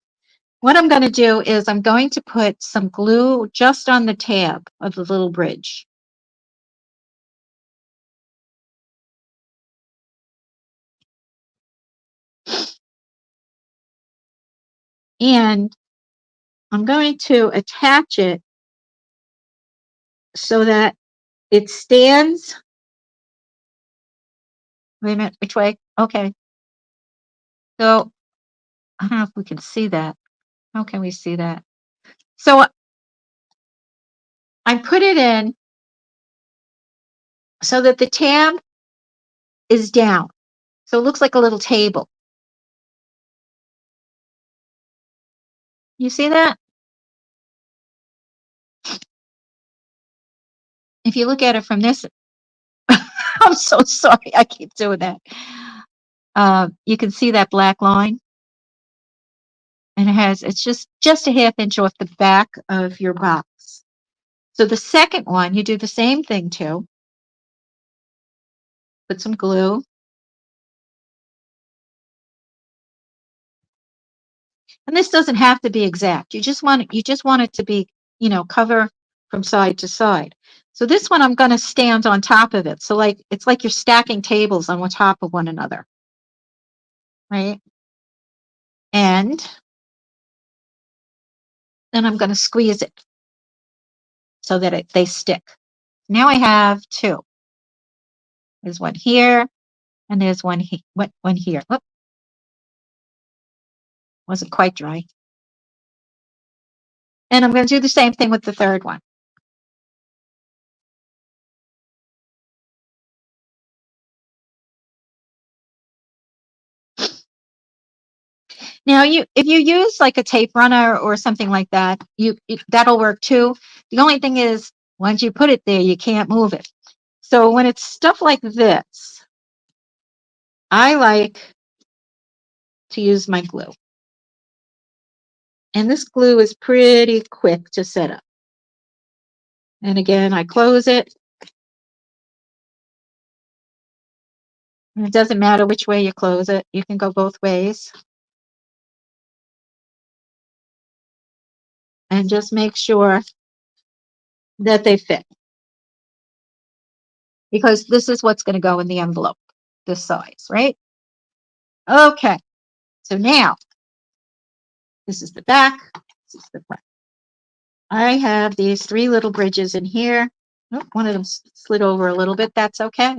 What I'm going to do is I'm going to put some glue just on the tab of the little bridge. And I'm going to attach it so that it stands. Wait a minute, which way? Okay. So I don't know if we can see that. How can we see that? So I put it in so that the tab is down. So it looks like a little table. You see that? If you look at it from this, I'm so sorry. I keep doing that. You can see that black line. And it's just a half inch off the back of your box. So the second one, you do the same thing too. Put some glue. And this doesn't have to be exact. You just want it to be, cover from side to side. So this one I'm going to stand on top of it. So it's like you're stacking tables on top of one another. Right? And then I'm going to squeeze it so that they stick. Now I have two. There's one here and there's one here. Whoop. Wasn't quite dry. And I'm going to do the same thing with the third one. Now, if you use like a tape runner or something like that, that'll work too. The only thing is, once you put it there, you can't move it. So when it's stuff like this, I like to use my glue. And this glue is pretty quick to set up. And again, I close it. And it doesn't matter which way you close it. You can go both ways. And just make sure that they fit. Because this is what's going to go in the envelope, this size, right? Okay. So now, this is the back. This is the front. I have these three little bridges in here. Oh, one of them slid over a little bit. That's okay.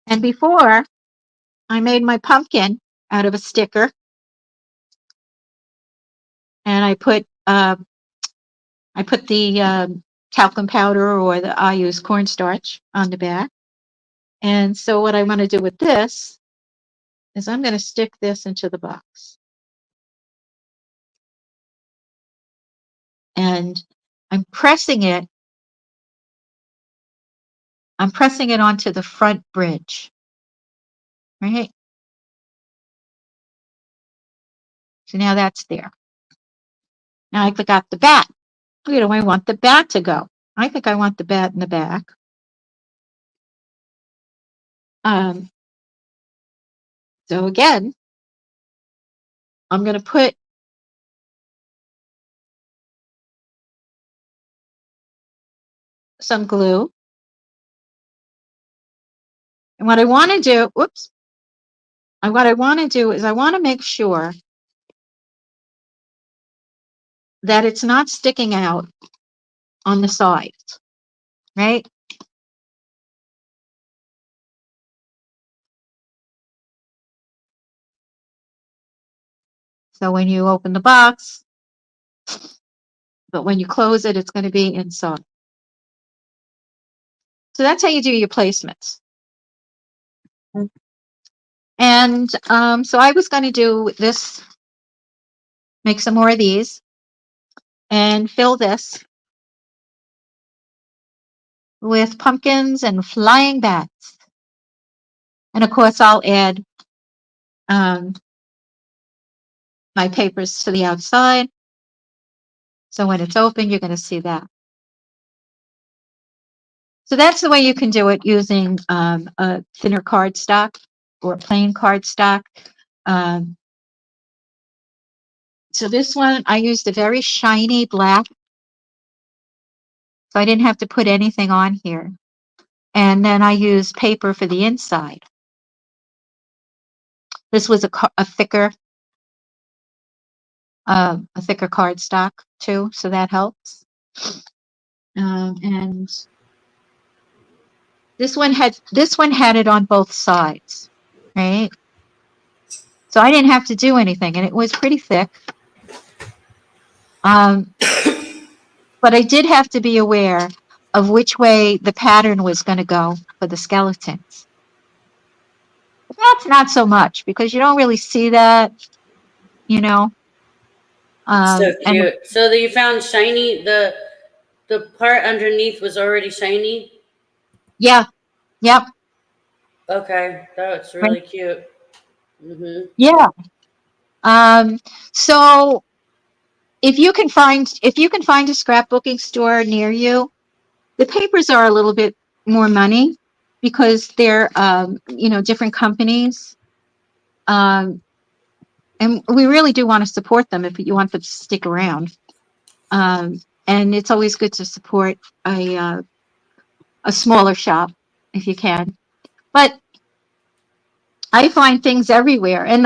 And before, I made my pumpkin out of a sticker. And I put the talcum powder, or I use cornstarch on the back. And so what I want to do with this is I'm going to stick this into the box. And I'm pressing it onto the front bridge. Right? So now that's there. Now I got the bat. Where do I want the bat to go? I think I want the bat in the back. So again, I'm going to put some glue. And what I want to do, what I want to do is I want to make sure that it's not sticking out on the sides, right? So when you open the box, but when you close it, it's going to be inside. So that's how you do your placements. And so I was going to do this, make some more of these, and fill this with pumpkins and flying bats. And of course, I'll add my papers to the outside. So when it's open, you're going to see that. So that's the way you can do it using a thinner cardstock or plain cardstock. So this one, I used a very shiny black. So I didn't have to put anything on here. And then I used paper for the inside. This was a thicker cardstock too, so that helps. And this one had it on both sides, right? So I didn't have to do anything, and it was pretty thick. But I did have to be aware of which way the pattern was going to go for the skeletons. But that's not so much because you don't really see that, you know. So cute. So you found shiny, the part underneath was already shiny? Yeah. Yep. Okay. That's really cute. Yeah. So if you can find a scrapbooking store near you, the papers are a little bit more money because they're different companies. Um, and we really do want to support them if you want them to stick around. And it's always good to support a smaller shop if you can. But I find things everywhere, and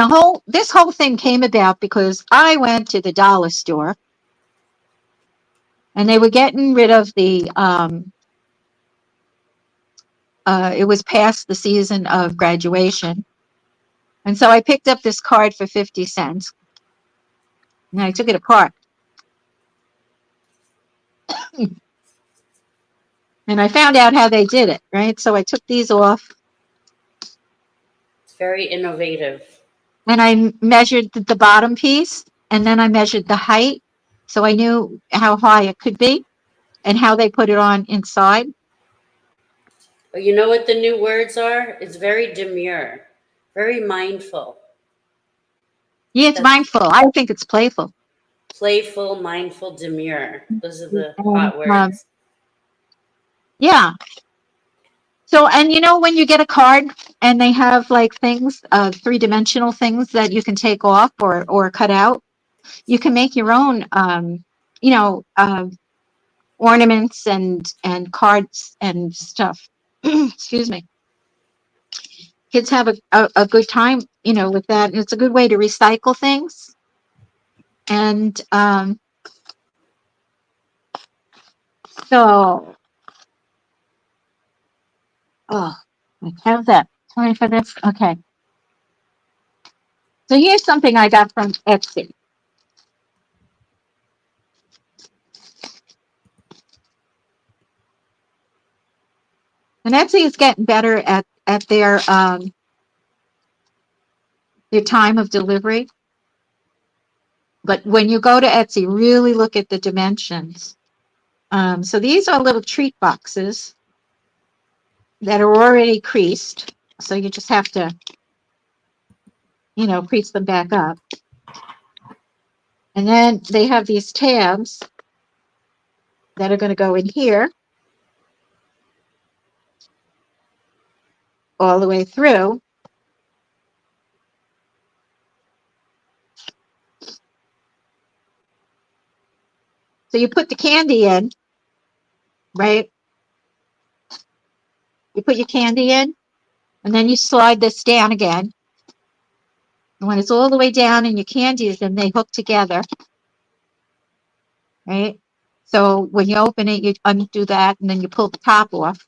this whole thing came about because I went to the dollar store, and they were getting rid of the. It was past the season of graduation, and so I picked up this card for 50 cents, and I took it apart, and I found out how they did it. Right, so I took these off, It's very innovative. and I measured the bottom piece, and then I measured the height, so I knew how high it could be and how they put it on inside. But you know what the new words are? It's very demure, very mindful. Yeah, it's That's mindful. I think it's playful. playful, mindful, demure. Those are the And hot words. yeah. So, and when you get a card and they have like things, three-dimensional things that you can take off or cut out, you can make your own, you know, uh, ornaments and cards and stuff. Excuse me. Kids have a good time, with that. And it's a good way to recycle things. And so, oh, I have that. Sorry for this. Okay. So here's something I got from Etsy. And Etsy is getting better at their time of delivery. But when you go to Etsy, really look at the dimensions. So these are little treat boxes that are already creased. So you just have to, crease them back up. And then they have these tabs that are going to go in here all the way through. So you put the candy in, right? You put your candy in, and then you slide this down again. And when it's all the way down and your candy is in, they hook together, right? So when you open it, you undo that, and then you pull the top off.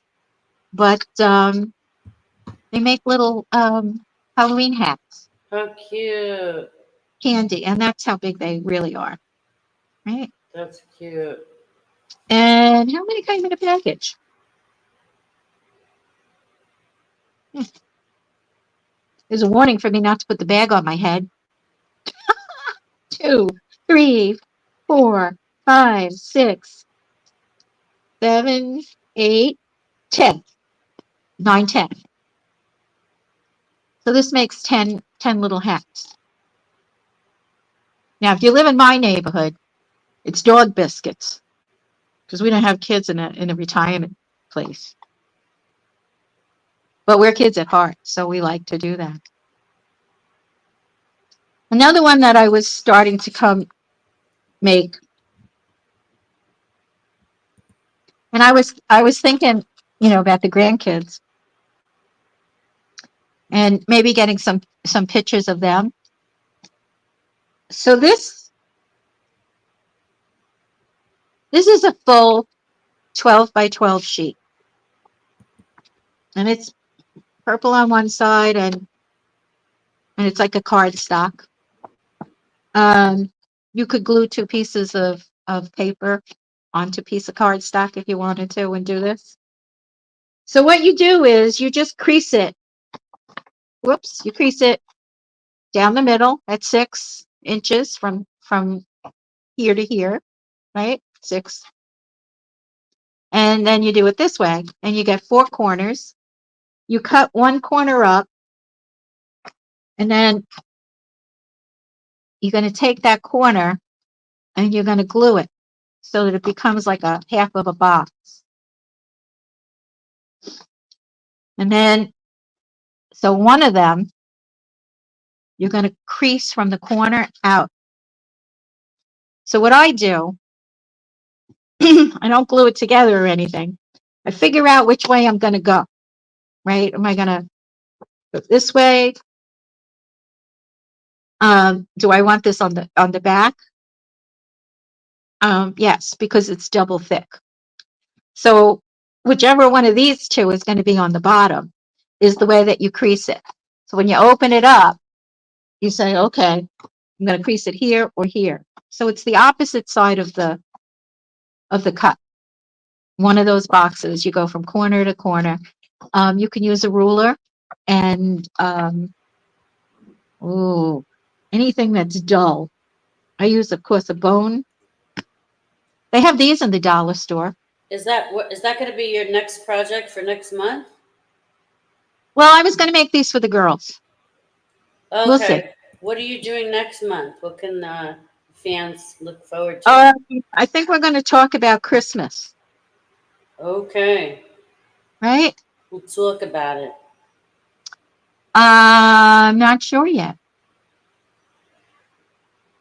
But they make little Halloween hats, How cute. candy, and that's how big they really are, right? That's cute. And how many came in a package? There's a warning for me not to put the bag on my head. 2, 3, 4, 5, 6, 7, 8, 10. 9, 10. So this makes 10 little hats. Now, if you live in my neighborhood, it's dog biscuits because we don't have kids in a retirement place. But we're kids at heart, so we like to do that. Another one that I was starting to make, and I was thinking, about the grandkids and maybe getting some pictures of them. So this is a full 12 by 12 sheet, and it's purple on one side and it's like a cardstock. You could glue 2 pieces of paper onto a piece of cardstock if you wanted to and do this. So what you do is you just crease it. Whoops, you crease it down the middle at 6 inches from here to here, right? 6. And then you do it this way, and you get 4 corners. You cut one corner up, and then you're going to take that corner and you're going to glue it so that it becomes like a half of a box. And then, so one of them, you're going to crease from the corner out. So what I do, I don't glue it together or anything. I figure out which way I'm going to go, right? Am I going to go this way? Do I want this on the back? Yes, because it's double thick. So whichever one of these two is going to be on the bottom is the way that you crease it. So when you open it up, you say, okay, I'm going to crease it here or here. So it's the opposite side of the cut. One of those boxes, you go from corner to corner. You can use a ruler and anything that's dull. I use, of course, a bone. They have these in the dollar store. Is that going to be your next project for next month? Well, I was going to make these for the girls. Okay. We'll see. What are you doing next month? What can fans look forward to? I think we're going to talk about Christmas. Okay. Right? We'll talk about it. I'm not sure yet.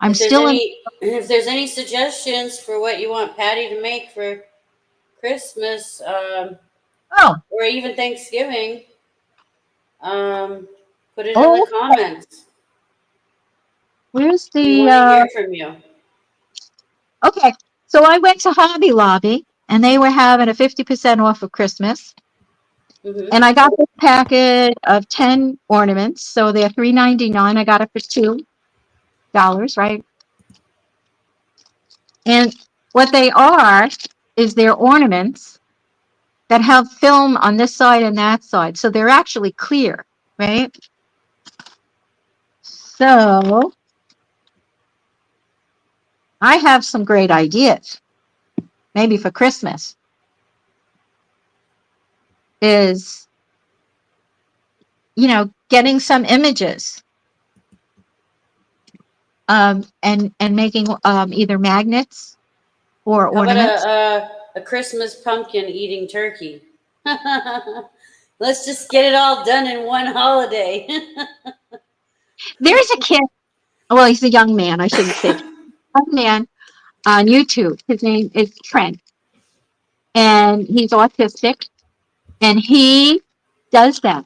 If there's any suggestions for what you want Patty to make for Christmas, or even Thanksgiving, put it in the comments. Where's the? We want to hear from you. Okay, so I went to Hobby Lobby, and they were having a 50% off of Christmas. Mm-hmm. And I got this packet of 10 ornaments, so they're $3.99. I got it for $2, right? And what they are is they're ornaments that have film on this side and that side, so they're actually clear, right? So I have some great ideas, maybe for Christmas, is, getting some images and making either magnets or ornaments. How about a Christmas pumpkin eating turkey? Let's just get it all done in one holiday. There's a kid, well, he's a young man, I shouldn't say, young man on YouTube. His name is Trent, and he's autistic, and he does that.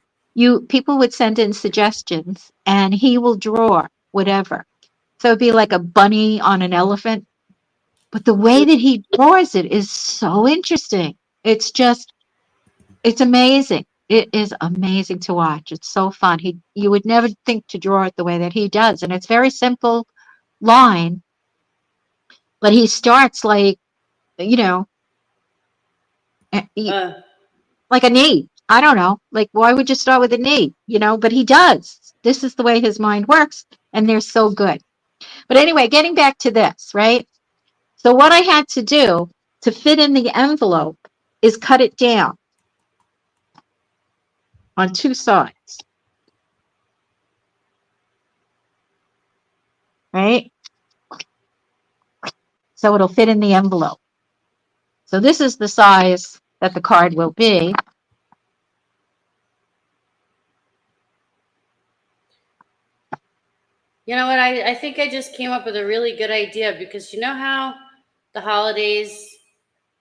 People would send in suggestions, and he will draw whatever. So it'd be like a bunny on an elephant, but the way that he draws it is so interesting. It's amazing. It is amazing to watch. It's so fun. You would never think to draw it the way that he does, and it's very simple line, but he starts like like a knee. I don't know. Like, why would you start with a knee? But he does. This is the way his mind works, and they're so good. But anyway, getting back to this, right? So what I had to do to fit in the envelope is cut it down on two sides. Right? So it'll fit in the envelope. So this is the size that the card will be. You know what? I think I just came up with a really good idea, because you know how the holidays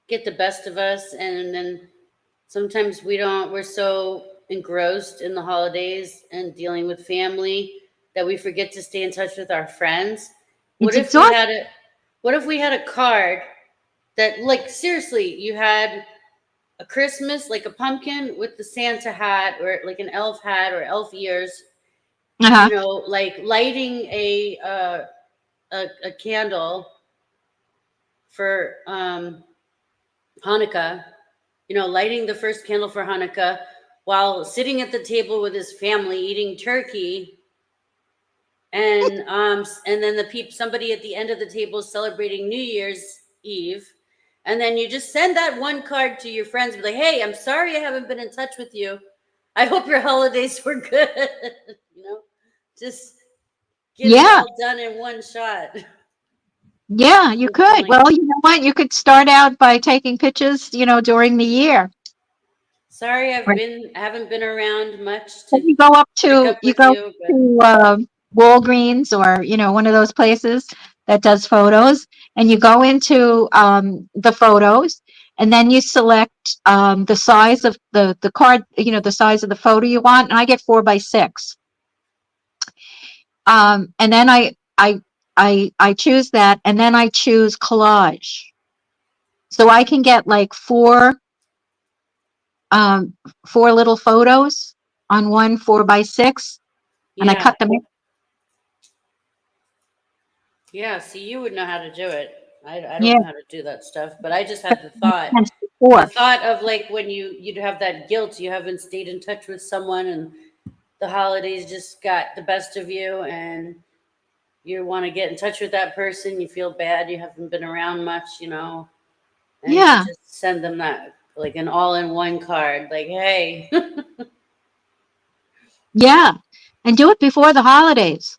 get the best of us, and then sometimes we're so engrossed in the holidays and dealing with family that we forget to stay in touch with our friends. What if we had a card that, like, seriously, you had a Christmas, like a pumpkin with the Santa hat, or like an elf hat or elf ears, like lighting a candle for Hanukkah, lighting the first candle for Hanukkah while sitting at the table with his family eating turkey, and then somebody at the end of the table celebrating New Year's Eve, and then you just send that one card to your friends, be like, hey, I'm sorry I haven't been in touch with you. I hope your holidays were good. Just Get it Yeah, all done in one shot. yeah, you Just could. like, Well, you know what? You could start out by taking pictures, during the year. sorry, Right. I haven't been around much Then to you go up pick to up you with go you, but to Walgreens, or one of those places that does photos, and you go into the photos, and then you select the size of the card, the size of the photo you want. And I get 4 by 6. And then I choose that, and then I choose collage. So I can get like um, four little photos on one 4 by 6, and I yeah, cut them in. yeah. See, you would know how to do it. I don't Yeah, know how to do that stuff, but I just had times the 4. thought of like when you'd have that guilt, you haven't stayed in touch with someone, and the holidays just got the best of you, and you want to get in touch with that person. You feel bad, you haven't been around much, and to Yeah, just send them that like an all-in-one card, like, hey. yeah, and do it before the holidays.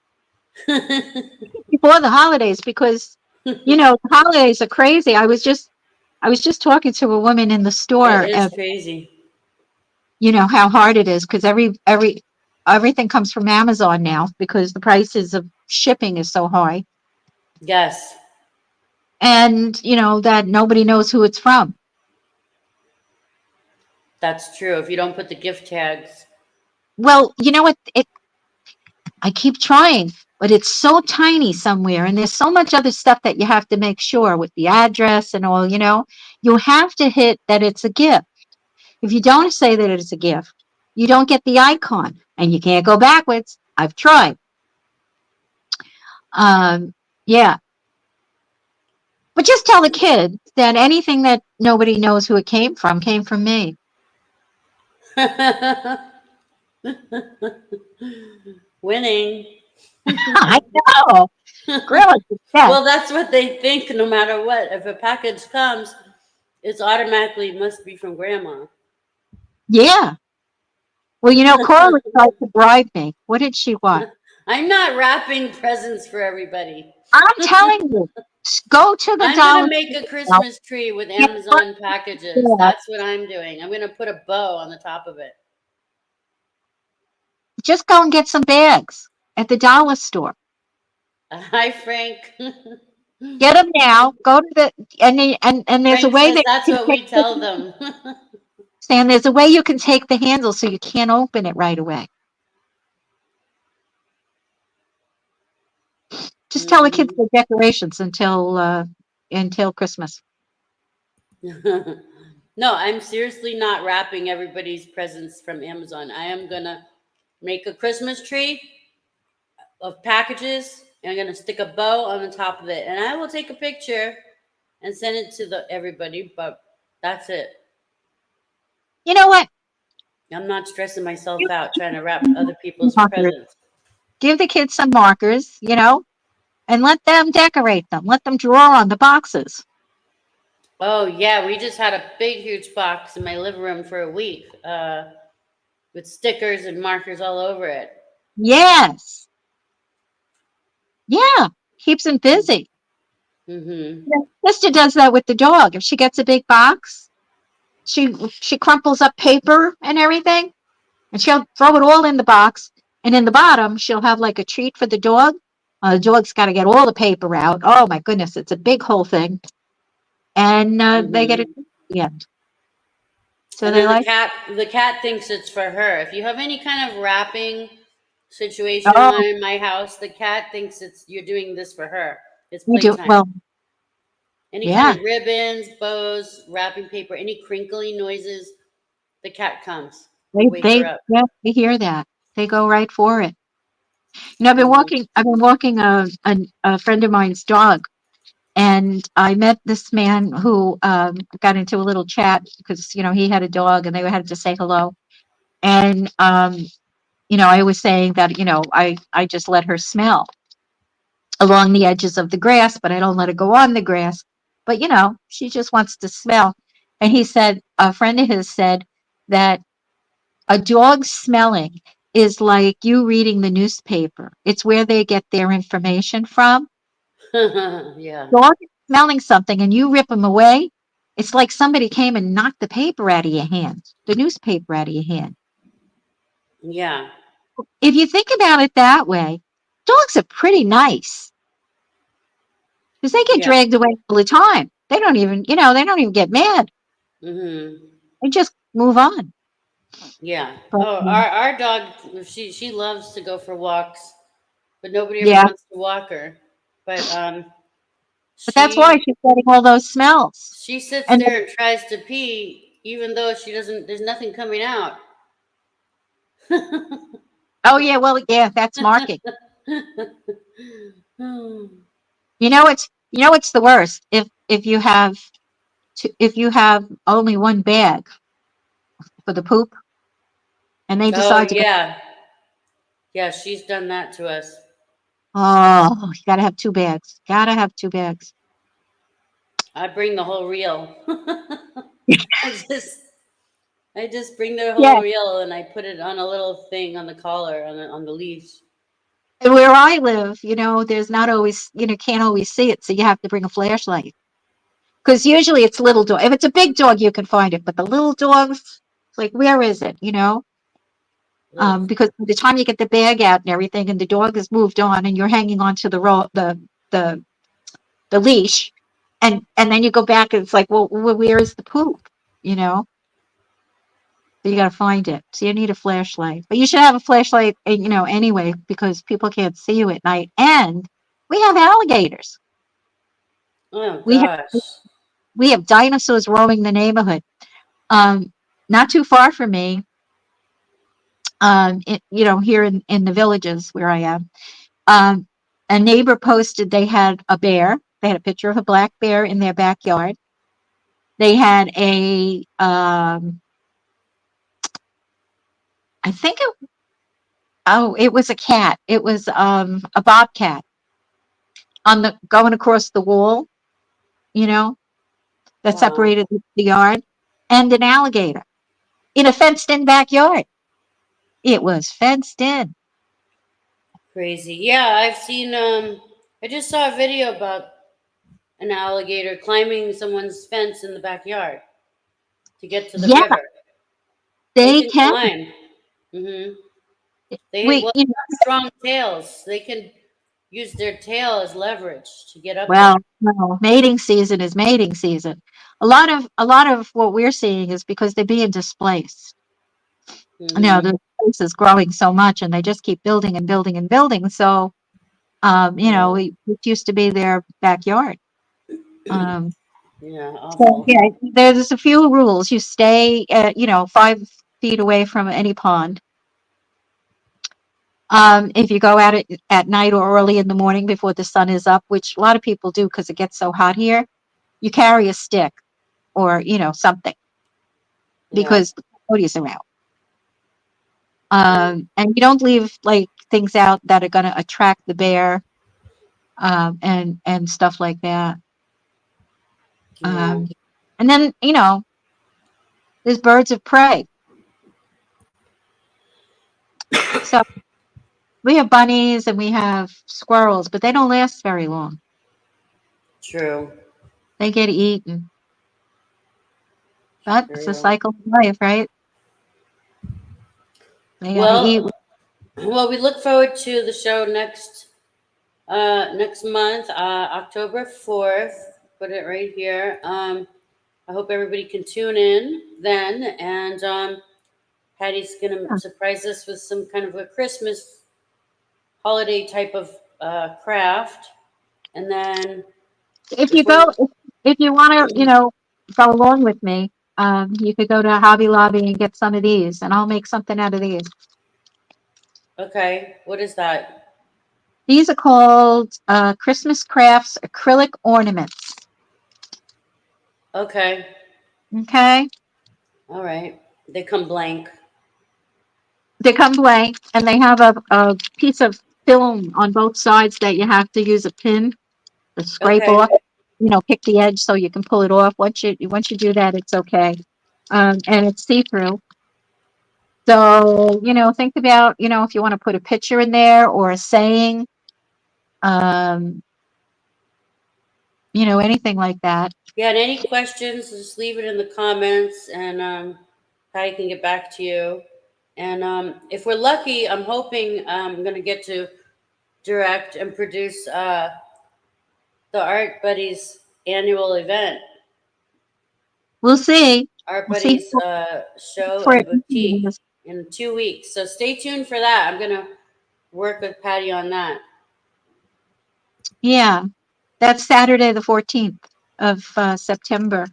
Before the holidays, because the holidays are crazy. I was just talking to a woman in the It store, is crazy. how hard it is, because everything comes from Amazon now because the prices of shipping is so high, Yes, and that nobody knows who it's from. that's true. If you don't put the gift tags. Well, you know what? I keep trying, but it's so tiny somewhere, and there's so much other stuff that you have to make sure with the address and all. You have to hit that it's a gift. If you don't say that it's a gift, you don't get the icon, and you can't go backwards. I've tried. Yeah, but just tell the kid that anything that nobody knows who it came from me. Winning. I know, girl. Yeah, Well, that's what they think no matter what. If a package comes, it's automatically must be from grandma. yeah. Well, Cora tried to bribe me. What did she want? I'm not wrapping presents for everybody. I'm telling you, go to the I'm gonna dollar make a store. Christmas tree with Get Amazon packages. there. That's what I'm doing. I'm gonna put a bow on the top of it. Just go and get some bags at the dollar store. Hi, Frank. Get them now. Go to the and there's a Frank way says that that's you can what take we tell them. Stan. There's a way you can take the handle so you can't open it right away. Just tell the kids Mhm. the decorations until Christmas. No, I'm seriously not wrapping everybody's presents from Amazon. I am gonna make a Christmas tree of packages, and I'm gonna stick a bow on the top of it, and I will take a picture and send it to the everybody. But that's it. You know what? I'm not stressing myself Give out trying to wrap other people's markers. presents. Give the kids some markers, and let them decorate them. Let them draw on the boxes. Oh yeah, we just had a big, huge box in my living room for a week, with stickers and markers all over it. Yes. Yeah. Keeps them busy. Mm-hmm. Yeah. Sister does that with the dog. If she gets a big box, she crumples up paper and everything, and she'll throw it all in the box. And in the bottom, she'll have like a treat for the dog. The dog's got to get all the paper out. Oh my goodness, it's a big whole thing, and they get it Mm-hmm. at the end. So And they then like, the cat thinks it's for her. If you have any kind of wrapping situation oh, on in my house, the cat thinks it's you're doing this for her. It's you do playtime. well. Any kind Yeah, of ribbons, bows, wrapping paper, any crinkly noises, the cat comes. We wake her up. yeah, they hear that. They go right for it. I've been Hmm. walking. I've been walking a friend of mine's dog, and I met this man who got into a little chat because he had a dog, and they had to say hello. And I was saying that I just let her smell along the edges of the grass, but I don't let her go on the grass. But she just wants to smell. And he said a friend of his said that a dog smelling is like you reading the newspaper. It's where they get their information from. Yeah. Dog is smelling something and you rip them away. It's like somebody came and knocked the paper out of your hand, the newspaper out of your hand. Yeah. If you think about it that way, dogs are pretty nice because they get Yeah. dragged away all the time. They don't even, they don't even get mad. Hmm. They just move on. Yeah. But, Oh, our dog, she loves to go for walks, but nobody ever yeah, wants to walk her. But but that's why she she's getting all those smells. she sits And there and tries to pee, even though she doesn't. There's nothing coming out. oh yeah, well yeah, that's marking. Hmm. It's the worst if you have only one bag for the poop and they Oh decide to go. yeah, yeah. She's done that to us. Oh, you gotta have two bags. Gotta have two bags. I bring the whole reel. I just I just bring the Yeah. whole reel and I put it on a little thing on the collar on the leash. And where I live, there's not always, can't always see it, so you have to bring a flashlight. Because usually it's little dog. If it's a big dog, you can find it, but the little dogs, it's like, where is it? Ugh. Because by the time you get the bag out and everything, and the dog has moved on, and you're hanging on to the the leash, and then you go back, and it's like, well, where is the poop? You know, so you got to find it. So you need a flashlight, but you should have a flashlight, anyway, because people can't see you at night. And we have alligators. Oh We have gosh. we have dinosaurs roaming the neighborhood. Um, Not too far from me, here in the villages where I am. Um, a neighbor posted they had a bear. They had a picture of a black bear in their backyard. They had I think it was a cat. It was a bobcat going across the wall, you know, that Wow. separated the yard, and an alligator in a fenced-in backyard. It was fenced in. Crazy. Yeah, I've seen I just saw a video about an alligator climbing someone's fence in the backyard to get to the Yeah, river. They they can can. climb. Hmm. They We, well, you know, they have strong tails. They can use their tail as leverage to get up there. well, no, mating season is mating season. A lot of what we're seeing is because they're being displaced. Hmm. The place is growing so much, and they just keep building and building and building. So, Yeah. it used to be their backyard. Um, Yeah. so Awful. yeah, there's a few rules. You stay, 5 feet away from any pond. If you go at night or early in the morning before the sun is up, which a lot of people do because it gets so hot here, you carry a stick or something Yeah. because the coyotes are out. Mm. And you don't leave like things out that are going to attract the bear, and stuff like that. Yeah. Um, and then there's birds of prey. So we have bunnies and we have squirrels, but they don't last very long. True. They get eaten. But it's a True. cycle of life, right? They got to eat. Well, we look forward to the show next month, October 4th. Put it right here. I hope everybody can tune in then, and Patty's gonna surprise us with some kind of a Christmas holiday type of craft, and then If you if we're go, if you want to, go along with me, you could go to Hobby Lobby and get some of these, and I'll make something out of these. okay, what is that? These are called Christmas Crafts acrylic ornaments. Okay, Okay, all right. They come blank. they come blank, and they have a piece of film on both sides that you have to use a pin to scrape Okay, off. Pick the edge so you can pull it off. Once you do that, it's okay. And it's see through. So, think about, if you want to put a picture in there or a saying, um, anything like that. Yeah, and any questions, just leave it in the comments, and Patty can get back to you. And if we're lucky, I'm hoping I'm going to get to direct and produce the Art Buddies annual event, We'll see. Art We'll see Buddies show for and it. boutique in 2 weeks. So stay tuned for that. I'm going to work with Patty on that. Yeah, that's Saturday, the 14th of September.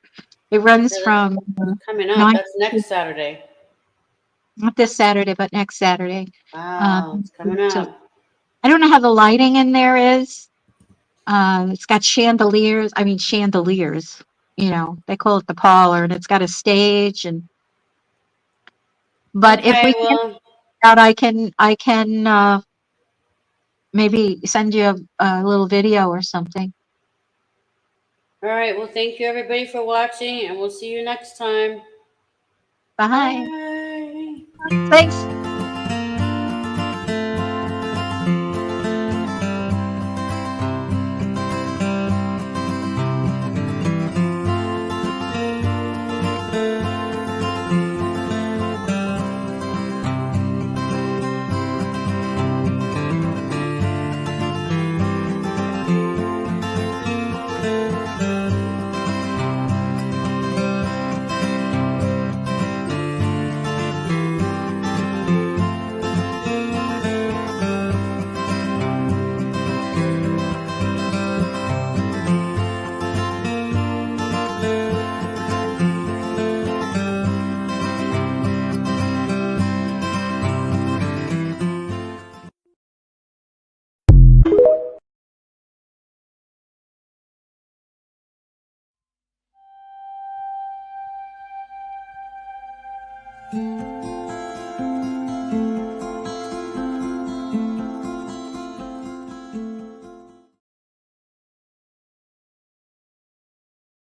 It runs So that's from coming up. 9, That's next Saturday. not this Saturday, but next Saturday. Wow, it's coming So up. I don't know how the lighting in there is. It's got chandeliers. I mean, chandeliers. They call it the parlor, and it's got a stage. But if Okay, we can well, out, I can maybe send you a little video or something. all right. Well, thank you everybody for watching, and we'll see you next time. Bye. Bye. Thanks.